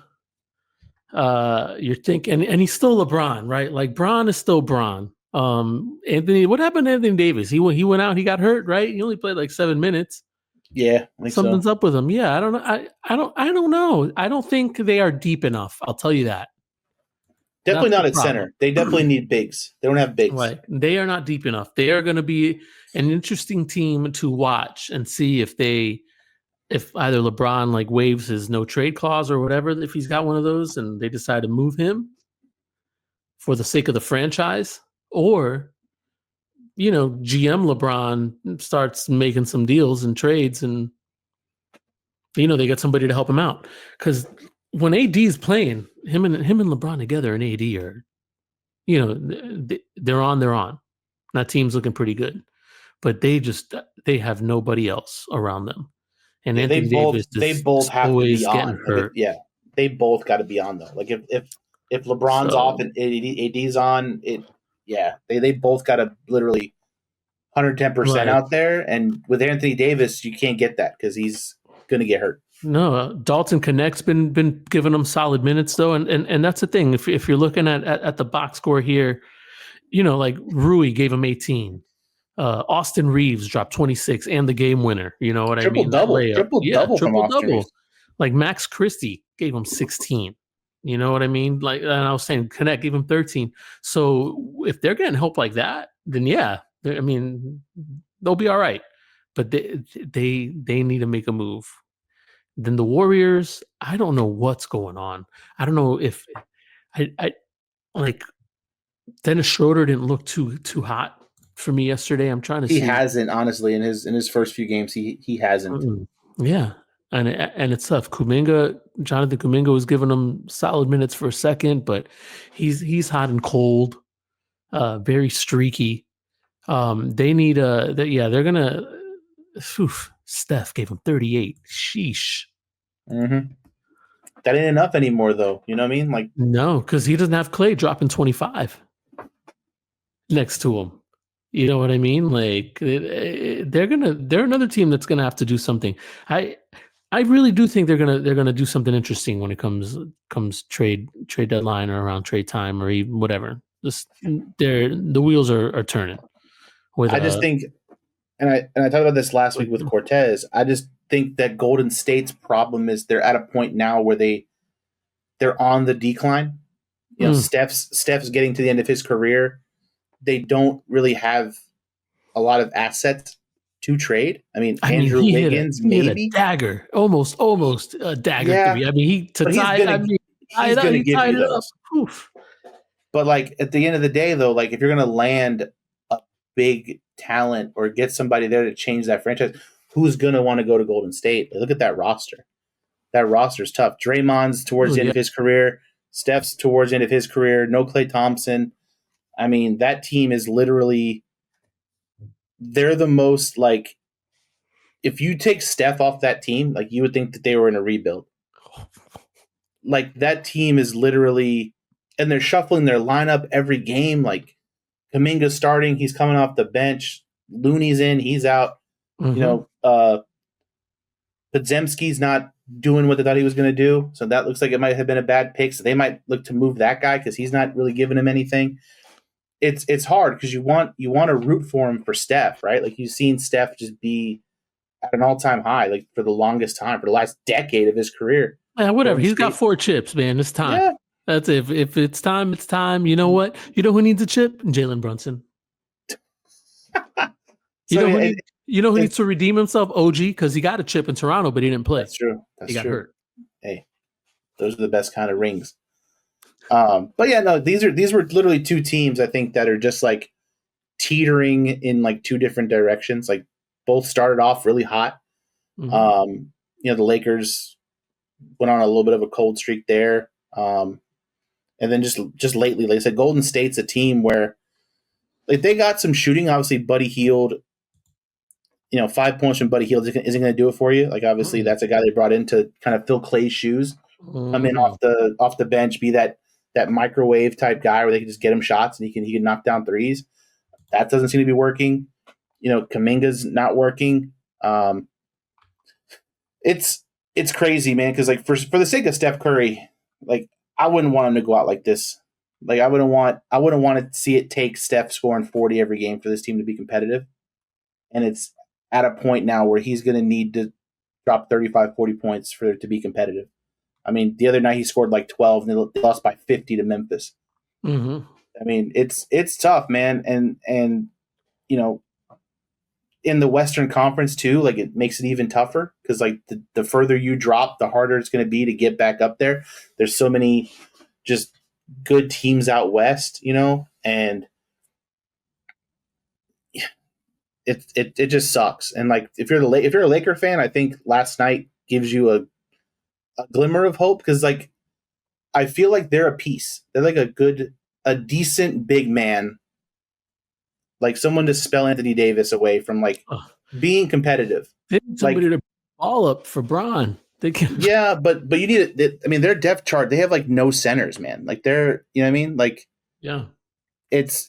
You're thinking, and he's still LeBron, right? Like Bron is still Bron. Anthony, what happened to Anthony Davis? He went out, he got hurt, right? He only played like 7 minutes. Yeah, I think something's up with him. Yeah, I don't know. I don't know. I don't think they are deep enough. I'll tell you that. Definitely not at center. They definitely need bigs. They don't have bigs. Right. They are not deep enough. They are going to be an interesting team to watch and see if either LeBron like waives his no trade clause or whatever, if he's got one of those and they decide to move him for the sake of the franchise, or, GM LeBron starts making some deals and trades and, they get somebody to help him out. Because when AD is playing, him and LeBron together and AD are, they're on. That team's looking pretty good, but they have nobody else around them. And Anthony Davis they both have to be on. Hurt. Yeah, they both got to be on though. Like if LeBron's off and AD's on, they both got to literally 110% out there. And with Anthony Davis, you can't get that because he's going to get hurt. No, Dalton Connect's been giving them solid minutes though, and that's the thing. If you're looking at the box score here, like Rui gave him 18, Austin Reeves dropped 26 and the game winner. You know what I mean? Triple double. Like Max Christie gave him 16. You know what I mean? Like, and I was saying Connect gave him 13. So if they're getting help like that, then they'll be all right. But they need to make a move. Then the Warriors, I don't know what's going on. I don't know if I like Dennis Schroeder didn't look too hot for me yesterday. I'm trying to see. He hasn't, honestly, in his first few games. He hasn't. Yeah. And it's tough. Jonathan Kuminga was giving him solid minutes for a second, but he's hot and cold, very streaky. They need they're gonna. Steph gave him 38. Sheesh. Mm-hmm. That ain't enough anymore, though. You know what I mean? Like, no, because he doesn't have Clay dropping 25 next to him. You know what I mean? Like, they're another team that's gonna have to do something. I really do think they're gonna do something interesting when it comes trade deadline or around trade time or even whatever. The wheels are turning. I just think. And I talked about this last week with Cortez. I just think that Golden State's problem is they're at a point now where they're on the decline. Steph's getting to the end of his career. They don't really have a lot of assets to trade. I mean, Andrew Wiggins, he hit maybe a dagger, almost a dagger Yeah, to me. I mean, he to but he's tie. gonna I mean, he's gonna give tied you it up. those. Oof. But like at the end of the day, though, like if you're gonna land a big talent or get somebody there to change that franchise, who's gonna want to go to Golden State? Like, look at that roster. That roster's tough. Draymond's towards the end of his career. Steph's towards the end of his career. No Klay Thompson. I mean, that team is literally. They're the most like. If you take Steph off that team, like you would think that they were in a rebuild. Like that team is literally, and they're shuffling their lineup every game. Like Kuminga's starting, he's coming off the bench. Looney's in, he's out. Mm-hmm. You know, Podziemski's not doing what they thought he was going to do, so that looks like it might have been a bad pick. So they might look to move that guy because he's not really giving him anything. It's hard because you want to root for him for Steph, right? Like you've seen Steph just be at an all-time high, like for the longest time, for the last decade of his career. Yeah, whatever. He's got 4 chips, man. It's time. Yeah. That's it. If it's time, it's time. You know what? You know who needs a chip? Jalen Brunson. You know who needs to redeem himself? OG, because he got a chip in Toronto, but he didn't play. That's true. He got hurt. Hey, those are the best kind of rings. But yeah, no, these were literally 2 teams I think that are just like teetering in like 2 different directions. Like both started off really hot. Mm-hmm. You know, the Lakers went on a little bit of a cold streak there. And then just lately, like I said, Golden State's a team where like they got some shooting. Obviously, Buddy Hield, 5 points from Buddy Hield isn't going to do it for you. Like obviously, that's a guy they brought in to kind of fill Clay's shoes, come in off the bench, be that microwave type guy where they can just get him shots and he can knock down threes. That doesn't seem to be working. Kuminga's not working. It's crazy, man. Because like for the sake of Steph Curry, like I wouldn't want him to go out like this. Like I wouldn't want to see it take Steph scoring 40 every game for this team to be competitive. And it's at a point now where he's going to need to drop 35, 40 points for it to be competitive. I mean, the other night he scored like 12 and they lost by 50 to Memphis. Mm-hmm. I mean, it's tough, man. And in the Western Conference too, like it makes it even tougher because like the further you drop, the harder it's going to be to get back up there. There's so many just good teams out West, and it just sucks. And like if you're a Laker fan, I think last night gives you a glimmer of hope because like I feel like they're a piece. They're like a decent big man. Like someone to spell Anthony Davis away from like being competitive. They need somebody to ball up for Bron. They can. Yeah, but you need it. I mean, their depth chart. They have like no centers, man. Like they're, you know what I mean? Like, yeah, it's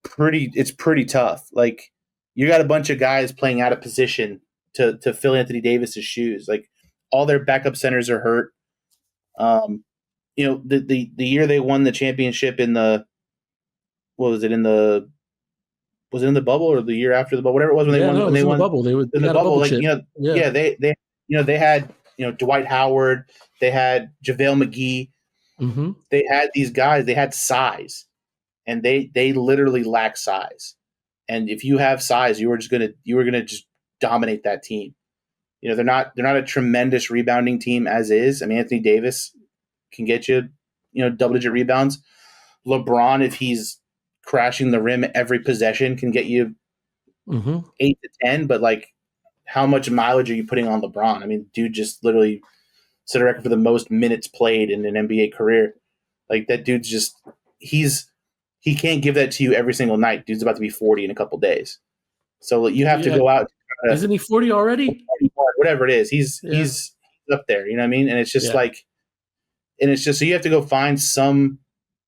pretty tough. Like you got a bunch of guys playing out of position to fill Anthony Davis's shoes. Like all their backup centers are hurt. The year they won the championship in the, what was it in the? Was it in the bubble or the year after the bubble? Whatever it was when they won. No, when they won the bubble. They in the bubble. Like they had Dwight Howard. They had JaVale McGee. Mm-hmm. They had these guys. They had size, and they literally lack size. And if you have size, you were gonna just dominate that team. They're not a tremendous rebounding team as is. I mean, Anthony Davis can get you double-digit rebounds. LeBron, if he's crashing the rim every possession, can get you 8 to 10, but like how much mileage are you putting on LeBron? I mean, dude just literally set a record for the most minutes played in an NBA career. Like that dude's just he can't give that to you every single night. Dude's about to be 40 in a couple days. So you have to go out. Isn't he 40 already? Whatever it is. He's up there, you know what I mean? And it's just so you have to go find some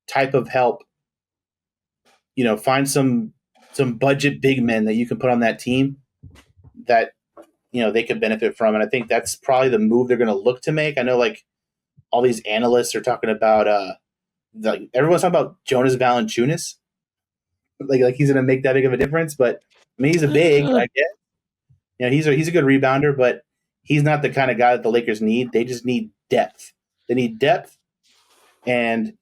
type of help. Find some budget big men that you can put on that team that, they could benefit from. And I think that's probably the move they're going to look to make. I know like all these analysts are talking about, everyone's talking about Jonas Valanciunas. Like he's going to make that big of a difference, but I mean, he's a big, I guess. He's a good rebounder, but he's not the kind of guy that the Lakers need. They just need depth. They need depth and,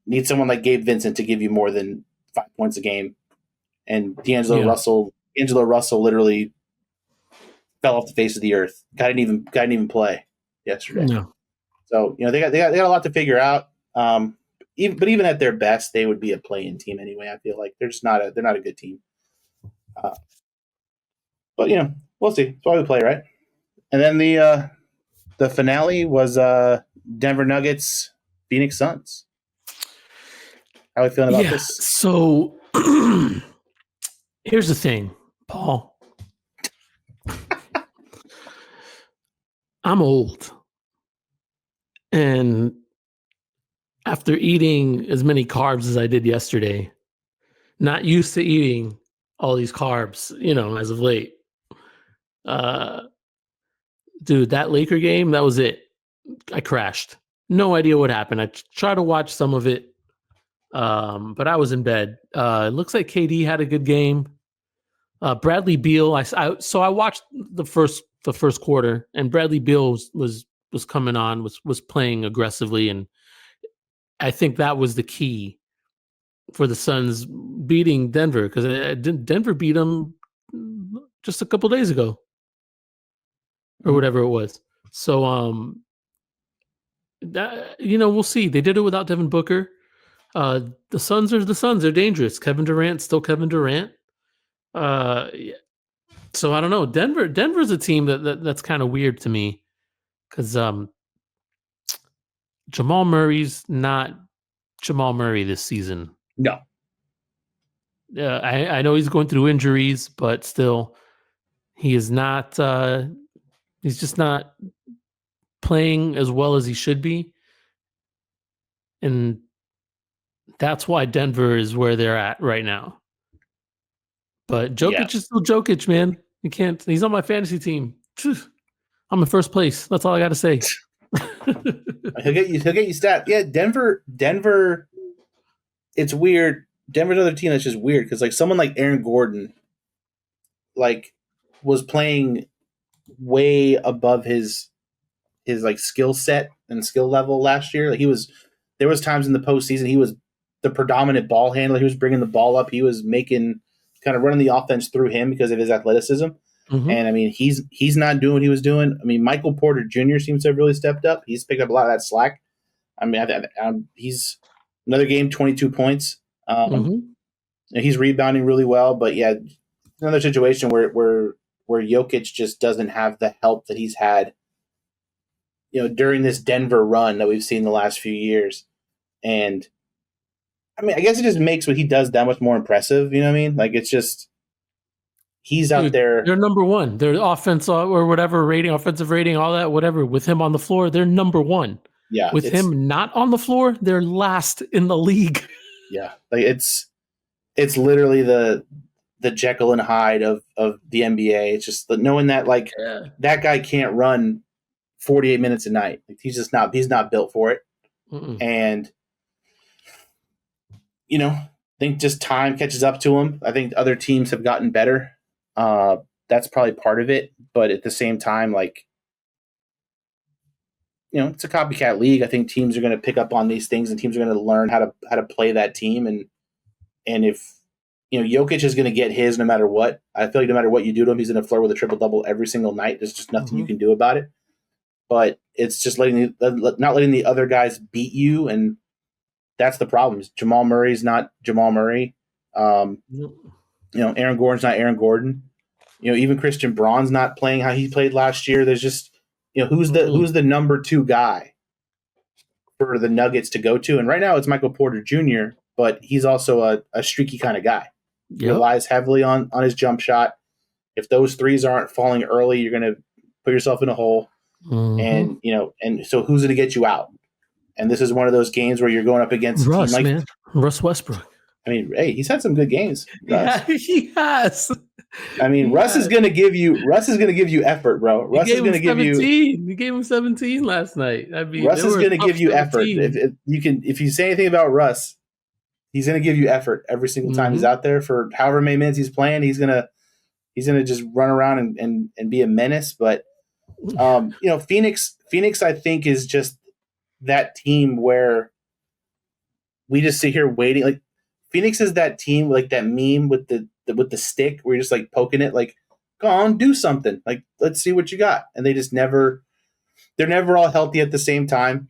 need someone like Gabe Vincent to give you more than 5 points a game. And D'Angelo Russell Angelo Russell literally fell off the face of the earth. Guy didn't even play yesterday. No. So they got a lot to figure out. Even at their best, they would be a play-in team anyway. I feel like they're not a good team. But we'll see. That's why we play, right? And then the finale was Denver Nuggets, Phoenix Suns. How are we feeling about this? So here's the thing, Paul. I'm old. And after eating as many carbs as I did yesterday, not used to eating all these carbs, as of late. Dude, that Laker game, that was it. I crashed. No idea what happened. I tried to watch some of it, but I was in bed. It looks like KD had a good game. Bradley Beal, so I watched the first quarter, and Bradley Beal was coming on, was playing aggressively, and I think that was the key for the Suns beating Denver, because Denver beat them just a couple days ago or whatever it was. So that we'll see. They did it without Devin Booker. The Suns are the Suns. They're dangerous. Kevin Durant, still Kevin Durant. So I don't know. Denver's a team that's kind of weird to me, because Jamal Murray's not Jamal Murray this season. No. I know he's going through injuries, but still, he is not. He's just not playing as well as he should be, and that's why Denver is where they're at right now. But Jokic is still Jokic, man. You can't. He's on my fantasy team. I'm in first place. That's all I got to say. He'll get you stat. Yeah, Denver. It's weird. Denver's another team that's just weird, because like someone like Aaron Gordon, like, was playing way above his like skill set and skill level last year. Like there was times in the postseason he was the predominant ball handler. He was bringing the ball up. He was kind of running the offense through him because of his athleticism. Mm-hmm. And I mean, he's not doing what he was doing. I mean, Michael Porter Jr. seems to have really stepped up. He's picked up a lot of that slack. I mean, he's another game, 22 points. He's rebounding really well, but yeah, another situation where Jokic just doesn't have the help that he's had, during this Denver run that we've seen the last few years. And I mean, I guess it just makes what he does that much more impressive. You know what I mean? Like, it's just, he's out there. They're number one. Their offense or whatever rating, offensive rating, all that, whatever. With him on the floor, they're number one. Yeah. With him not on the floor, they're last in the league. Yeah. Like, it's literally the Jekyll and Hyde of the NBA. It's just knowing that, like, that guy can't run 48 minutes a night. Like, he's not built for it. Mm-mm. And, I think just time catches up to him. I think other teams have gotten better. That's probably part of it. But at the same time, like, it's a copycat league. I think teams are going to pick up on these things, and teams are going to learn how to play that team. And if, Jokic is going to get his no matter what. I feel like no matter what you do to him, he's going to flirt with a triple-double every single night. There's just nothing you can do about it. But it's just not letting the other guys beat you, and that's the problem. Jamal Murray's not Jamal Murray. Aaron Gordon's not Aaron Gordon. Even Christian Braun's not playing how he played last year. There's just, who's the number 2 guy for the Nuggets to go to? And right now it's Michael Porter Jr., but he's also a streaky kind of guy. Yep. He relies heavily on his jump shot. If those threes aren't falling early, you're going to put yourself in a hole. Mm-hmm. And so who's going to get you out? And this is one of those games where you're going up against Russ, a team like Russ Westbrook. I mean, hey, he's had some good games. Yeah, he has. I mean, Russ is going to give you effort, bro. Russ is going to give you. You gave him 17 last night. I mean, Russ is going to give you 17. Effort. If you say anything about Russ, he's going to give you effort every single time he's out there for however many minutes he's playing. He's gonna just run around and be a menace. But Phoenix, I think, is just that team where we just sit here waiting. Like, Phoenix is that team, like that meme with the with the stick where you're just like poking it, like, go on, do something. Like, let's see what you got. And they just they're never all healthy at the same time.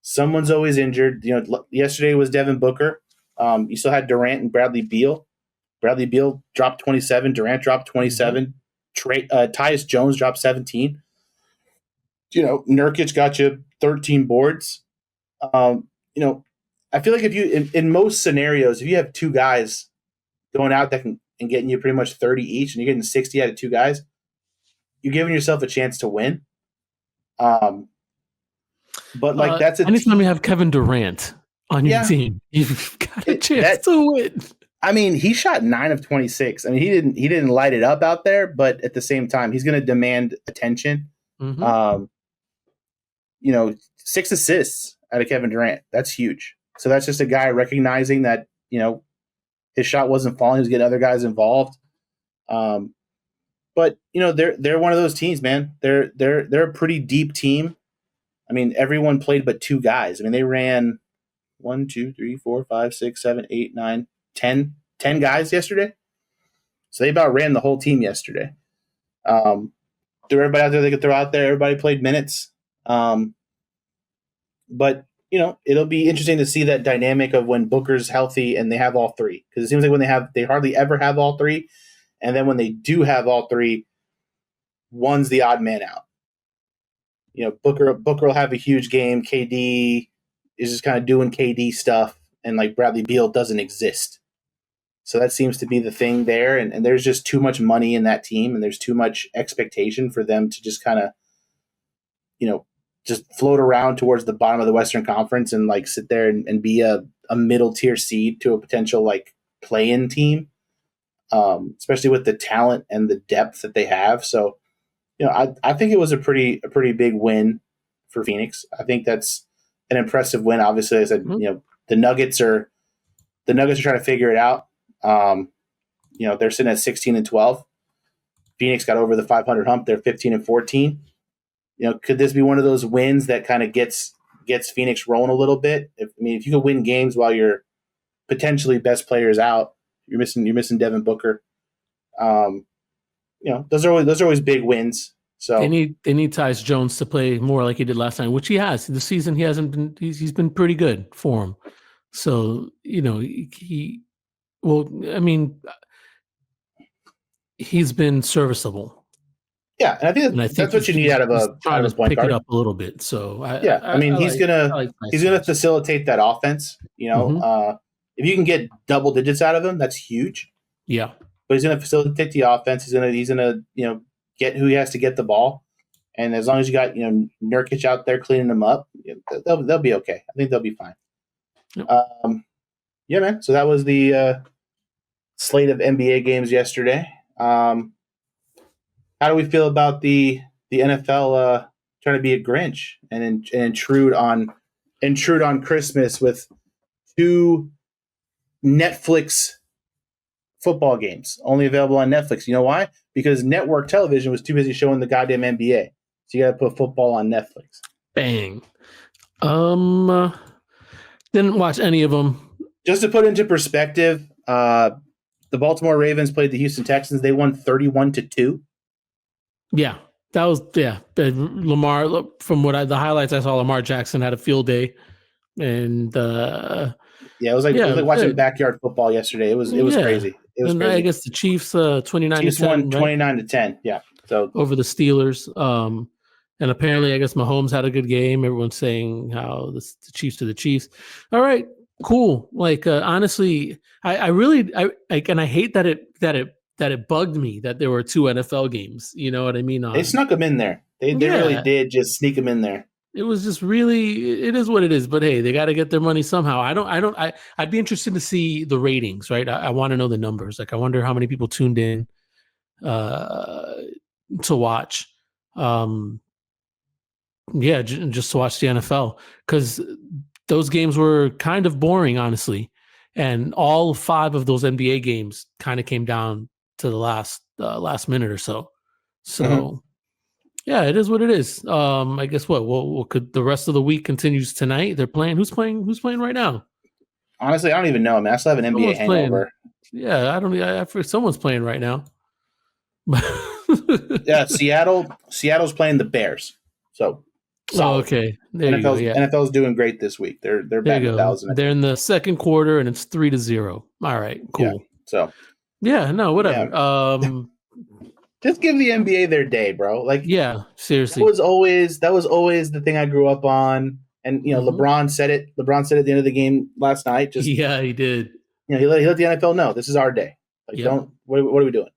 Someone's always injured. Yesterday was Devin Booker. You still had Durant and Bradley Beal. Bradley Beal dropped 27. Durant dropped 27. Tyus Jones dropped 17. Nurkic got you 13 boards. I feel like if you in most scenarios, if you have two guys going out that and getting you pretty much 30 each, and you're getting 60 out of two guys, you're giving yourself a chance to win. But like that's anytime you have Kevin Durant on your team, you've got a chance to win. I mean, he shot 9 of 26. I mean, he didn't light it up out there, but at the same time, he's going to demand attention. Mm-hmm. 6 assists out of Kevin Durant. That's huge. So that's just a guy recognizing that, his shot wasn't falling. He was getting other guys involved. But they're one of those teams, man. They're a pretty deep team. I mean, everyone played but two guys. I mean, they ran 1, 2, 3, 4, 5, 6, 7, 8, 9, 10 guys yesterday. So they about ran the whole team yesterday. Threw everybody out there they could throw out there. Everybody played minutes. But it'll be interesting to see that dynamic of when Booker's healthy and they have all three. Because it seems like when they hardly ever have all three. And then when they do have all three, one's the odd man out. Booker will have a huge game. KD is just kind of doing KD stuff. And like Bradley Beal doesn't exist. So that seems to be the thing there. And there's just too much money in that team. And there's too much expectation for them to just kind of, just float around towards the bottom of the Western Conference and like sit there and be a middle tier seed to a potential like play-in team, especially with the talent and the depth that they have. So, I think it was a pretty big win for Phoenix. I think that's an impressive win. Obviously, I said, the Nuggets are trying to figure it out. They're sitting at 16-12. Phoenix got over the 500 hump. They're 15-14. Could this be one of those wins that kind of gets Phoenix rolling a little bit? If you could win games while your potentially best players out, you're missing Devin Booker. Those are always big wins. So they need Tyus Jones to play more like he did last time, which he has. This season he hasn't been. He's been pretty good for him. So he's been serviceable. Yeah, and I think that's what you need out of a point pick guard. It up a little bit. So he's gonna facilitate that offense. If you can get double digits out of him, that's huge. Yeah, but he's gonna facilitate the offense. He's gonna get who he has to get the ball, and as long as you got Nurkic out there cleaning them up, they'll be okay. I think they'll be fine. Yep. Man. So that was the slate of NBA games yesterday. How do we feel about the NFL trying to be a Grinch and intrude on Christmas with 2 Netflix football games only available on Netflix? You know why? Because network television was too busy showing the goddamn NBA. So you got to put football on Netflix. Bang. Didn't watch any of them. Just to put into perspective, the Baltimore Ravens played the Houston Texans. They won 31-2. Yeah, that was Lamar. From the highlights I saw, Lamar Jackson had a field day, and it was like watching backyard football yesterday. It was crazy. It was crazy. I guess the Chiefs 29-10. Chiefs won 29-10. Yeah, so over the Steelers. And apparently, I guess Mahomes had a good game. Everyone's saying how the Chiefs to the Chiefs. All right, cool. Like honestly, I really hate that it bugged me that there were 2 NFL games. You know what I mean? They snuck them in there. They really did just sneak them in there. It was just really, it is what it is. But hey, they got to get their money somehow. I'd be interested to see the ratings, right? I want to know the numbers. Like I wonder how many people tuned in to watch. Just to watch the NFL, because those games were kind of boring, honestly. And all 5 of those NBA games kind of came down to the last minute or so. So, yeah, it is what it is. I guess what could the rest of the week continues tonight? They're playing. Who's playing right now? Honestly, I don't even know. I mean, I still have an NBA hangover. Yeah, I don't. I forget someone's playing right now. Yeah, Seattle's playing the Bears. So, solid. Okay, there you go. Yeah, NFL's doing great this week. They're there batting you go. 1,000. They're in the second quarter, and it's 3-0. All right, cool. Yeah, so yeah, no, whatever. Yeah. Just give the NBA their day, bro. Like, yeah, seriously. That was always the thing I grew up on. And LeBron said it. LeBron said at the end of the game last night. Yeah, he did. He let the NFL know this is our day. Like, don't. What are we doing?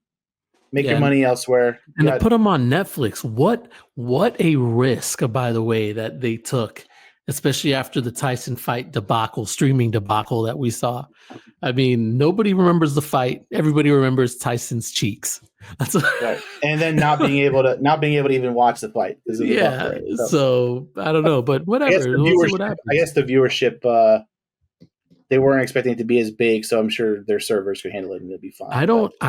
Make your money elsewhere. And to put them on Netflix, what a risk, by the way, that they took, especially after the Tyson fight debacle, streaming debacle that we saw. I mean, nobody remembers the fight. Everybody remembers Tyson's cheeks. That's right. And then not being able to even watch the fight. Yeah. So I don't know, but whatever. I guess the viewership. They weren't expecting it to be as big, so I'm sure their servers could handle it and it'll be fine. I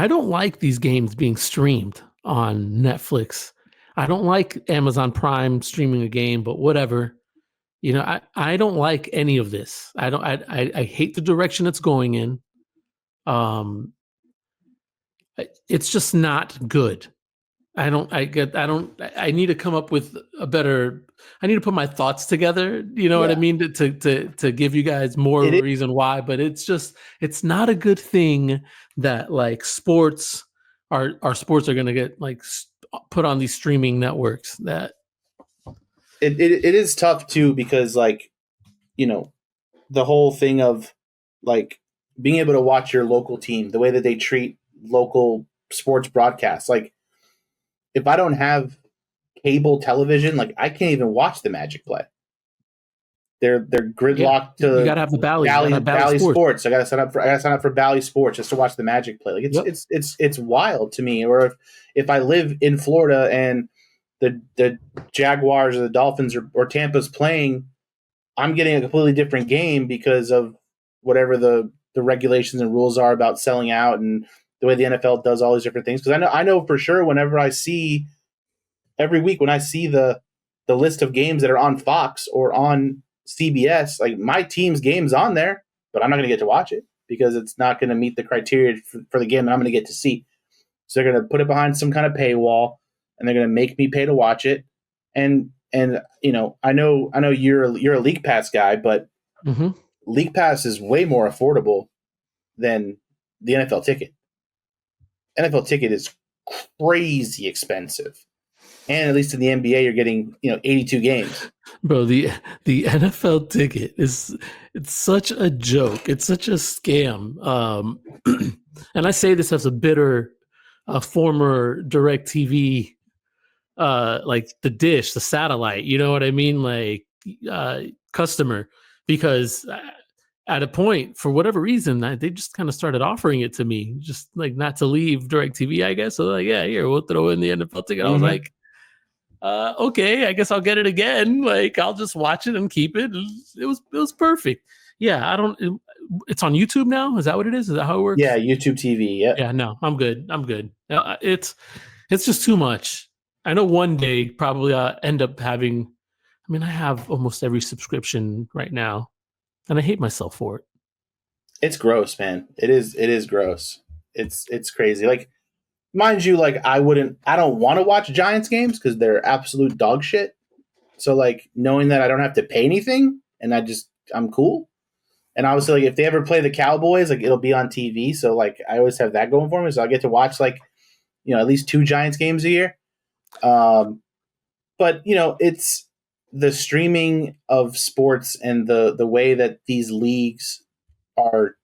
don't like these games being streamed on Netflix. I don't like Amazon Prime streaming a game, but whatever. I don't like any of this. I hate the direction it's going in. It's just not good. I need to come up with I need to put my thoughts together. You know what I mean? To give you guys more reason why, but it's not a good thing that like sports are going to get like put on these streaming networks. That it is tough too, because like, the whole thing of like being able to watch your local team, the way that they treat local sports broadcasts, like, if I don't have cable television, like I can't even watch the Magic play. They're gridlocked to. You gotta have the Bally Sports. I gotta sign up for Bally Sports just to watch the Magic play. Like it's wild to me. Or if I live in Florida and the Jaguars or the Dolphins or Tampa's playing, I'm getting a completely different game because of whatever the regulations and rules are about selling out and the way the NFL does all these different things. Because I know for sure whenever I see every week when I see the list of games that are on Fox or on CBS, like my team's game's on there, but I'm not going to get to watch it because it's not going to meet the criteria for the game that I'm going to get to see. So they're going to put it behind some kind of paywall and they're going to make me pay to watch it. And I know you're a League Pass guy, but League Pass is way more affordable than the NFL ticket. NFL ticket is crazy expensive. And at least in the NBA, you're getting 82 games. Bro, the NFL ticket it's such a joke. It's such a scam. And I say this as a bitter former DirecTV, like the dish, the satellite. You know what I mean? Like customer, because at a point, for whatever reason, they just kind of started offering it to me, just like not to leave DirecTV, I guess. So like, yeah, here, we'll throw in the NFL ticket. I was like, okay, I guess I'll get it again. Like, I'll just watch it and keep it. It was perfect. Yeah, it's on YouTube now. Is that what it is? Is that how it works? Yeah, YouTube TV. Yeah. Yeah, no, I'm good. It's just too much. I know one day probably I'll end up having, I have almost every subscription right now. And I hate myself for it. It's gross, man. It is gross. It's crazy. Like, mind you, like I don't want to watch Giants games because they're absolute dog shit. So like knowing that I don't have to pay anything and I'm cool. And obviously, like if they ever play the Cowboys, like it'll be on TV. So like I always have that going for me. So I get to watch like, at least 2 Giants games a year. But it's the streaming of sports and the way that these leagues are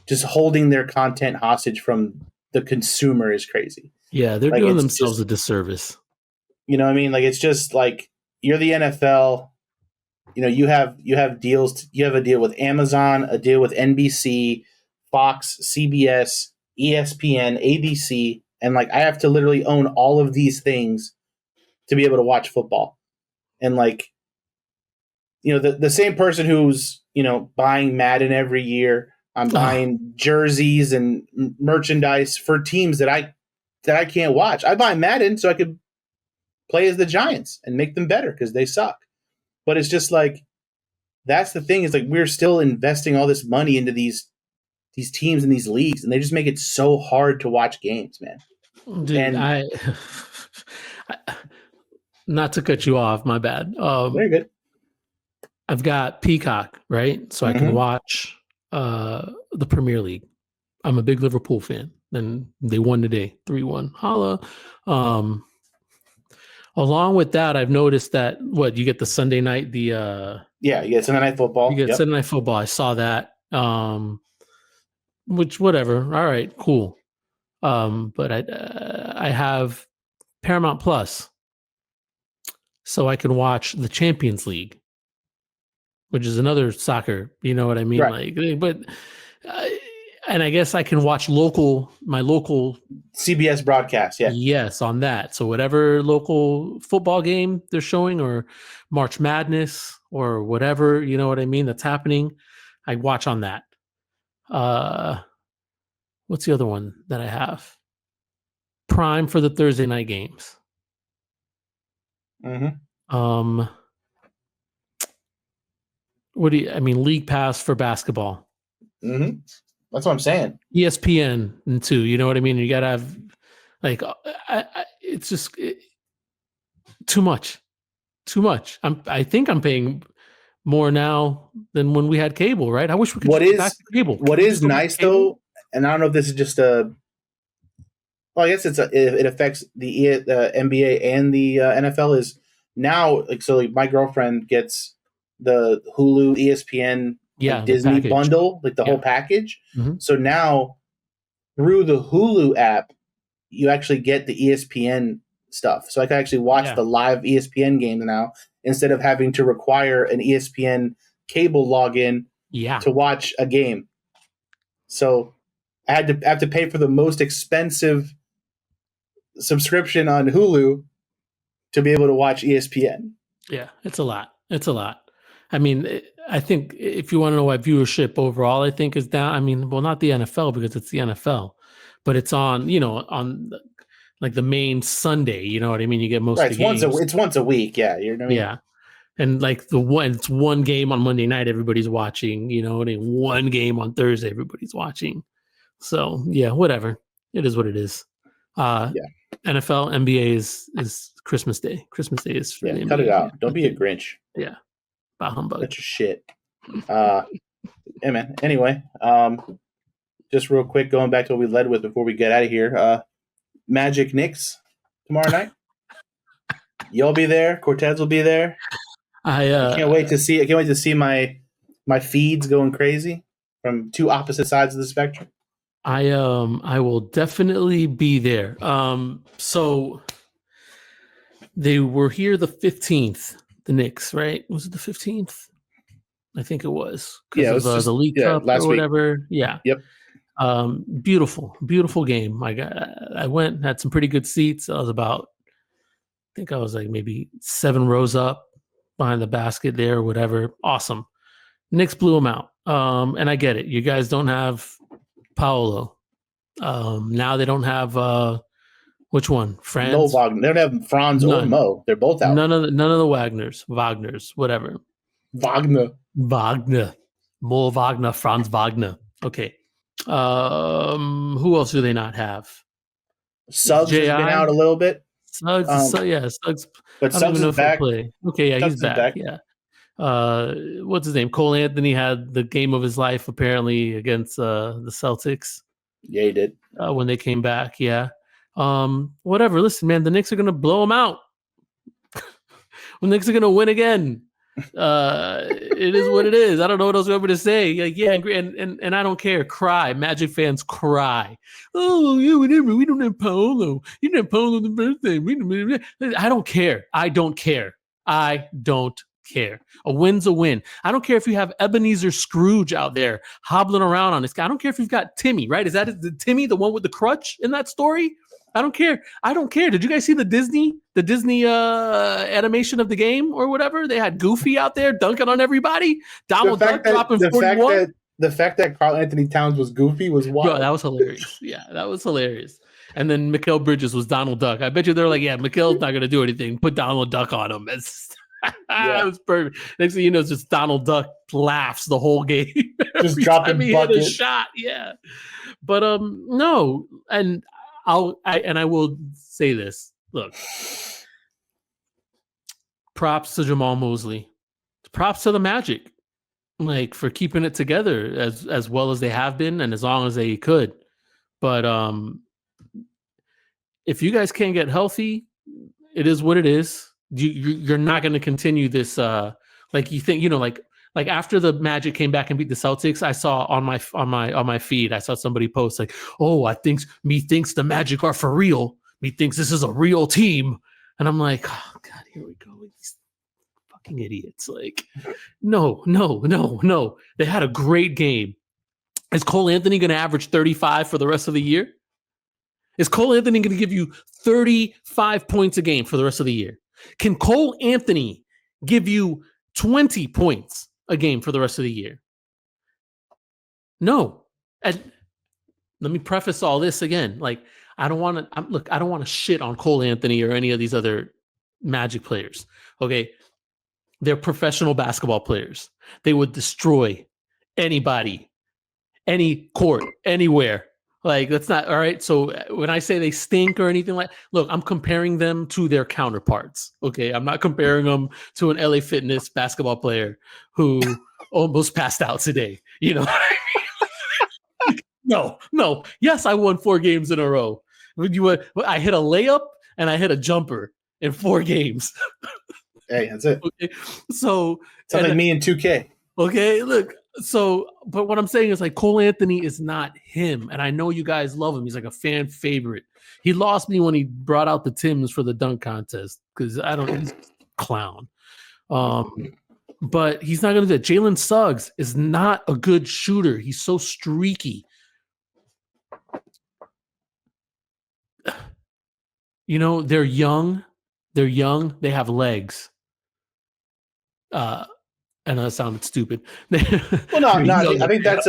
just holding their content hostage from the consumer is crazy. Yeah, they're doing themselves a disservice. You know what I mean? Like it's just like you're the NFL. You have deals. You have a deal with Amazon, a deal with NBC, Fox, CBS, ESPN, ABC, and like I have to literally own all of these things to be able to watch football. And like, the same person who's, buying Madden every year, I'm buying jerseys and merchandise for teams that I can't watch. I buy Madden so I could play as the Giants and make them better because they suck. But it's just like, that's the thing is like, we're still investing all this money into these these teams in these leagues, and they just make it so hard to watch games, man. Dude, And not to cut you off, my bad. very good. I've got Peacock, right? So I can watch the Premier League. I'm a big Liverpool fan, and they won today, 3-1. Holla. Along with that, I've noticed that you get the Sunday night, you get Sunday Night Football. You get Sunday Night Football. I saw that. Which whatever. All right, cool. But I have Paramount Plus, so I can watch the Champions League, which is another soccer. You know what I mean? Right. Like, but and I guess I can watch my local CBS broadcast. Yeah. Yes, on that. So whatever local football game they're showing, or March Madness, or whatever, you know what I mean, that's happening, I watch on that. What's the other one that I have? Prime for the Thursday night games. League Pass for basketball. That's what I'm saying. ESPN and too, you know what I mean? You got to have, like, it's just too much. I think I'm paying more now than when we had cable, right? I wish we could go back to cable. What is nice though, and I don't know if this is just I guess it affects the NBA and the NFL, is now, like, my girlfriend gets the Hulu, ESPN, Disney bundle, like the whole package. So now through the Hulu app, you actually get the ESPN stuff. So I can actually watch the live ESPN games now, instead of having to require an ESPN cable login to watch a game. So I have to pay for the most expensive subscription on Hulu to be able to watch ESPN. Yeah, it's a lot. I mean, I think if you want to know why viewership overall, I think, is down. I mean, well, not the NFL, because it's the NFL, but it's on, on like the main Sunday. You know what I mean? You get most of the games. It's once a week. Yeah, you know what I mean? Yeah. And like it's one game on Monday night, everybody's watching, and one game on Thursday, everybody's watching. So yeah, whatever. It is what it is. NFL, NBA is Christmas Day. Christmas Day is for the NBA. Cut it out. Don't be a Grinch. Yeah. Bah humbug. That's your shit. Hey man. Anyway, just real quick, going back to what we led with before we get out of here. Magic Knicks tomorrow night. You'll be there. Cortez will be there. I can't wait to see my feeds going crazy from two opposite sides of the spectrum. I will definitely be there. So they were here the 15th, the Knicks, right? Was it the 15th? I think it was. Yeah, it was the League Cup last or whatever. Week. Yeah. Yep. Beautiful game. I went, had some pretty good seats. I was like maybe 7 rows up behind the basket there or whatever. Awesome. Knicks blew them out. And I get it. You guys don't have Paolo. Now they don't have which one? Franz? No Wagner. They don't have Franz or Mo. They're both out. None of the Wagners, whatever. Wagner. Mo Wagner, Franz Wagner. Okay. Who else do they not have? Suggs has been out a little bit. Suggs. But Suggs is back. Okay, yeah, he's back. Yeah. What's his name? Cole Anthony had the game of his life apparently against the Celtics. Yeah, he did. When they came back, yeah. Whatever. Listen, man, the Knicks are gonna blow them out. The Knicks are gonna win again. It is what it is. I don't know what else you want me to say. Like, yeah, and I don't care. Cry. Magic fans cry. Oh, yeah, whatever. We don't have Paolo. You didn't have Paolo the birthday. I don't care. I don't care. A win's a win. I don't care if you have Ebenezer Scrooge out there hobbling around on this guy. I don't care if you've got Timmy, right? Is that Timmy, the one with the crutch in that story? I don't care. Did you guys see the Disney animation of the game or whatever? They had Goofy out there dunking on everybody. Donald Duck dropping 41. The fact that Karl Anthony Towns was Goofy was wild. Yo, that was hilarious. Yeah, that was hilarious. And then Mikal Bridges was Donald Duck. I bet you they're like, yeah, Mikal's not going to do anything. Put Donald Duck on him. It was perfect. Next thing you know, it's just Donald Duck laughs the whole game. Just dropping he hit a shot. Yeah. But no, and I will say this. Look, props to Jamal Mosley. Props to the Magic. Like for keeping it together as well as they have been and as long as they could. But if you guys can't get healthy, it is what it is. You're not going to continue this. Like you think, like after the Magic came back and beat the Celtics, I saw on my feed, I saw somebody post like, "Oh, thinks the Magic are for real. Me thinks this is a real team," and I'm like, "Oh God, here we go. These fucking idiots!" Like, no. They had a great game. Is Cole Anthony going to average 35 for the rest of the year? Is Cole Anthony going to give you 35 points a game for the rest of the year? Can Cole Anthony give you 20 points a game for the rest of the year? No. And let me preface all this again. Like, I don't want to shit on Cole Anthony or any of these other Magic players. Okay. They're professional basketball players. They would destroy anybody, any court, anywhere. Like, that's not all right. So when I say they stink or anything like, look, I'm comparing them to their counterparts. Okay. I'm not comparing them to an LA Fitness basketball player who almost passed out today. You know, no. Yes, I won 4 games in a row. I hit a layup and I hit a jumper in 4 games. Hey, that's it. Okay. So sounds like me in 2K. Okay, look. So, but what I'm saying is like Cole Anthony is not him, and I know you guys love him. He's like a fan favorite. He lost me when he brought out the Timbs for the dunk contest because he's a clown. But he's not going to do that. Jalen Suggs is not a good shooter. He's so streaky. You know, they're young. They have legs. I know that sounded stupid. Well, no. I think that's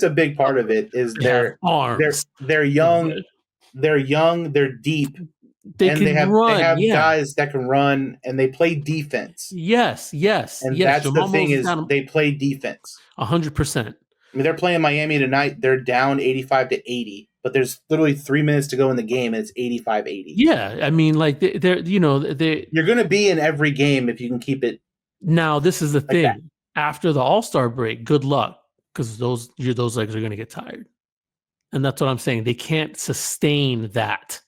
a big part of it. Is they're young, they're deep, they have guys that can run and they play defense. Yes. And that's the thing is they play defense. 100%. I mean, they're playing Miami tonight. They're down 85-80, but there's literally 3 minutes to go in the game, and it's 85-80. Yeah, I mean, like they're you're going to be in every game if you can keep it. Now, this is the like thing. that. After the All-Star break, good luck, because those legs are going to get tired, and that's what I'm saying. They can't sustain that.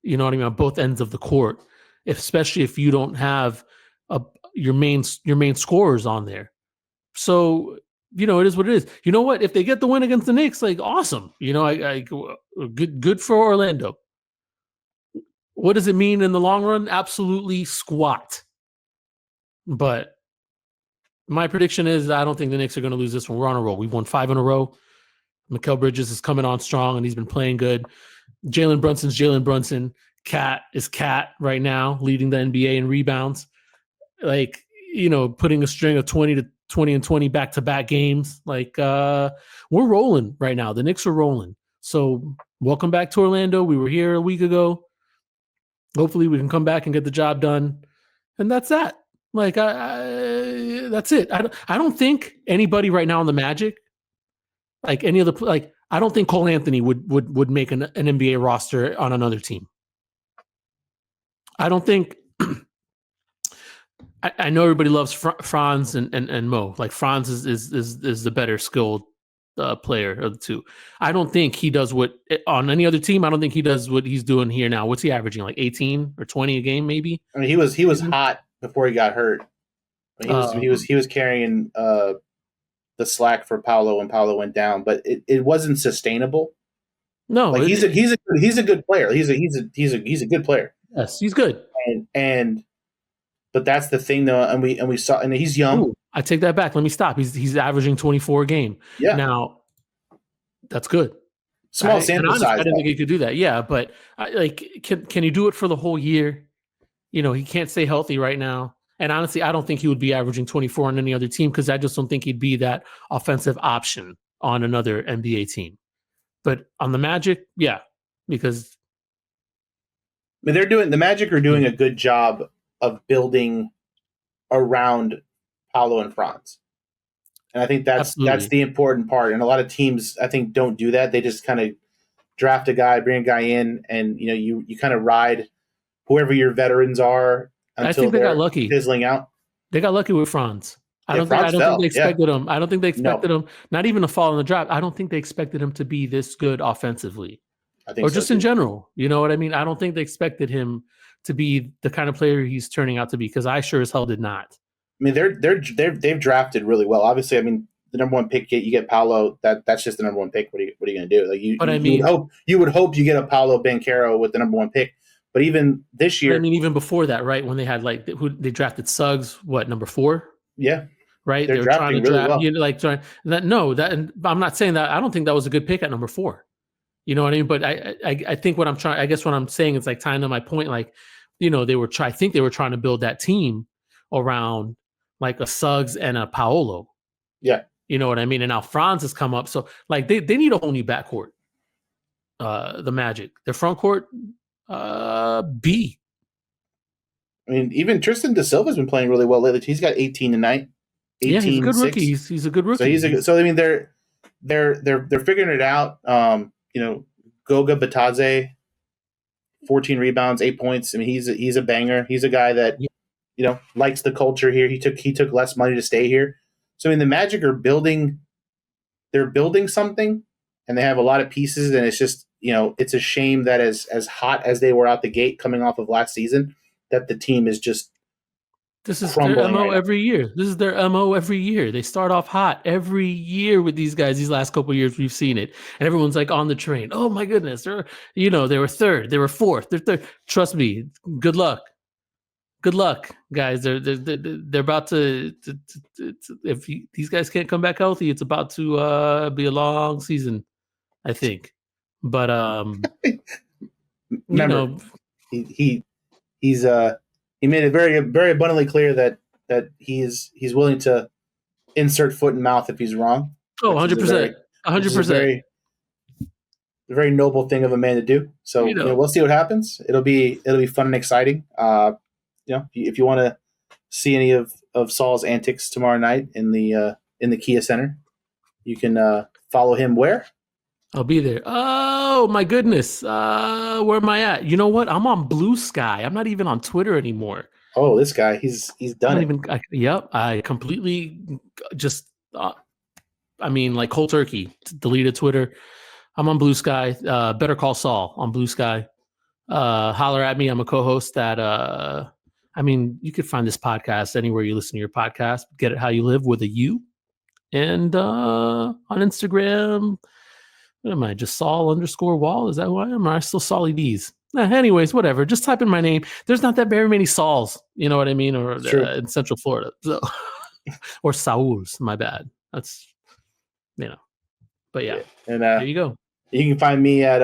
You know what I mean? On both ends of the court, especially if you don't have your main scorers on there. So, you know, it is what it is. You know what? If they get the win against the Knicks, like, awesome. You know, I good for Orlando. What does it mean in the long run? Absolutely squat. But my prediction is I don't think the Knicks are going to lose this one. We're on a roll. We've won 5 in a row. Mikal Bridges is coming on strong, and he's been playing good. Jalen Brunson's Jalen Brunson. Cat is Cat right now, leading the NBA in rebounds. Like, you know, putting a string of 20 and 20 back-to-back games. Like, we're rolling right now. The Knicks are rolling. So welcome back to Orlando. We were here a week ago. Hopefully we can come back and get the job done. And that's that. Like, that's it. I don't think anybody right now in the Magic, like any of the, like, I don't think Cole Anthony would make an NBA roster on another team. I don't think. I know everybody loves Franz and Mo. Like, Franz is the better skilled player of the two. I don't think he does what on any other team. I don't think he does what he's doing here now. What's he averaging? Like 18 or 20 a game, maybe. I mean, he was hot before he got hurt. He was carrying the slack for Paolo when Paolo went down, but it wasn't sustainable. No, like he's a good player. He's a good player. Yes, he's good. But that's the thing, though, and we saw, and he's young. Ooh, I take that back. Let me stop. He's averaging 24 a game. Yeah. Now, that's good. Small sample size. I didn't think he could do that. Yeah, but can he do it for the whole year? You know, he can't stay healthy right now. And honestly, I don't think he would be averaging 24 on any other team because I just don't think he'd be that offensive option on another NBA team. But on the Magic, yeah, because I mean, the Magic are doing a good job of building around Paolo and Franz. And I think that's the important part. And a lot of teams, I think, don't do that. They just kind of draft a guy, bring a guy in, and you kind of ride whoever your veterans are until I think they got lucky. Fizzling out. They got lucky with Franz. I don't think they expected him. I don't think they expected him, not even to fall in the draft. I don't think they expected him to be this good offensively. I think just in general. You know what I mean? I don't think they expected him to be the kind of player he's turning out to be, because I sure as hell did not. I mean, they've drafted really well. Obviously, I mean, the number one pick, you get Paolo. That's just the number one pick. What are you going to do? Like you would hope you get a Paolo Banchero with the number one pick. But even this year, I mean, even before that, right? When they had they drafted Suggs, number 4? Yeah, right. They were trying to draft. Well. And I'm not saying that. I don't think that was a good pick at number 4. You know what I mean? But I think what I'm trying. I guess what I'm saying is tying to my point. I think they were trying to build that team around a Suggs and a Paolo. Yeah. You know what I mean? And now Franz has come up. So they need a whole new backcourt. The Magic. Their front court, B. I mean, even Tristan Da Silva's been playing really well lately. He's got 18 tonight. 18, yeah, he's a good rookie. He's a good rookie. So I mean, they're figuring it out. Goga Batadze, 14 rebounds, 8 points. I mean, he's a banger. He's a guy that likes the culture here. He took less money to stay here. So I mean, the Magic are building. They're building something, and they have a lot of pieces. And it's just it's a shame that as hot as they were out the gate coming off of last season, that the team is just. This is their MO every year. This is their MO every year. They start off hot every year with these guys. These last couple of years, we've seen it, and everyone's on the train. Oh my goodness, they were third, they were fourth, they're third. Trust me, good luck, guys. They're about to if these guys can't come back healthy, it's about to be a long season, I think. But remember, he made it very, very abundantly clear that he's willing to insert foot in mouth if he's wrong. Oh, 100%. 100%. A very noble thing of a man to do. So we'll see what happens. It'll be fun and exciting. If you want to see any of Saul's antics tomorrow night in the Kia Center, you can follow him where? I'll be there. Oh my goodness. Where am I at? You know what? I'm on Blue Sky. I'm not even on Twitter anymore. Oh, this guy, he's done it. Yep. I completely just, cold turkey, deleted Twitter. I'm on Blue Sky. Better Call Saul on Blue Sky. Holler at me. I'm a co-host that, you could find this podcast anywhere you listen to your podcast. Get It How You Live with a U. And on Instagram, what am I? Just Saul_Wall? Is that who I am? Or am I still Sauly Deez? Anyways, whatever. Just type in my name. There's not that very many Sauls, you know what I mean? Or in Central Florida. So, or Sauls, my bad. That's, But yeah. And there you go. You can find me at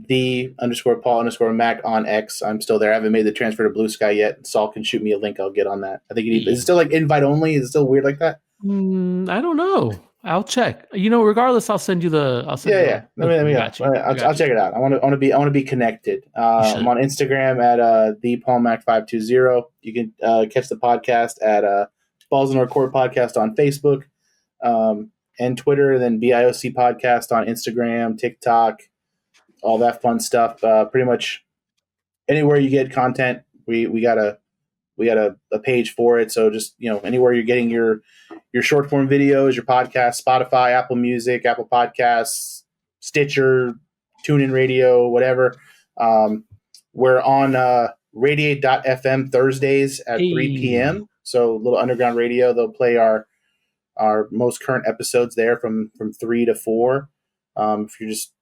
the_Paul_Mac on X. I'm still there. I haven't made the transfer to Blue Sky yet. Saul can shoot me a link. I'll get on that. I think is it still invite only? Is it still weird like that? I don't know. I'll check. Regardless, I'll send you the. I'll send yeah. I'll check it out. I want to be connected. I'm on Instagram at the PaulMac520. You can catch the podcast at Balls in Our Court Podcast on Facebook and Twitter. Then BIOC Podcast on Instagram, TikTok, all that fun stuff. Pretty much anywhere you get content, we got a page for it. So just anywhere you're getting your short form videos, your podcast, Spotify, Apple Music, Apple Podcasts, Stitcher, TuneIn Radio, whatever. We're on Radiate.fm Thursdays at 3 p.m. So a little underground radio. They'll play our most current episodes there from 3 to 4. If you just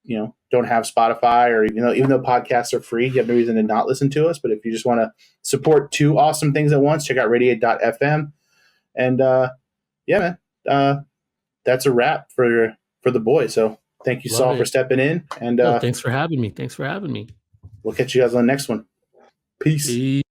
don't have Spotify, or even though podcasts are free, you have no reason to not listen to us. But if you just want to support two awesome things at once, check out Radiate.fm. And that's a wrap for the boys. So thank you, Saul, for stepping in. And thanks for having me. We'll catch you guys on the next one. Peace.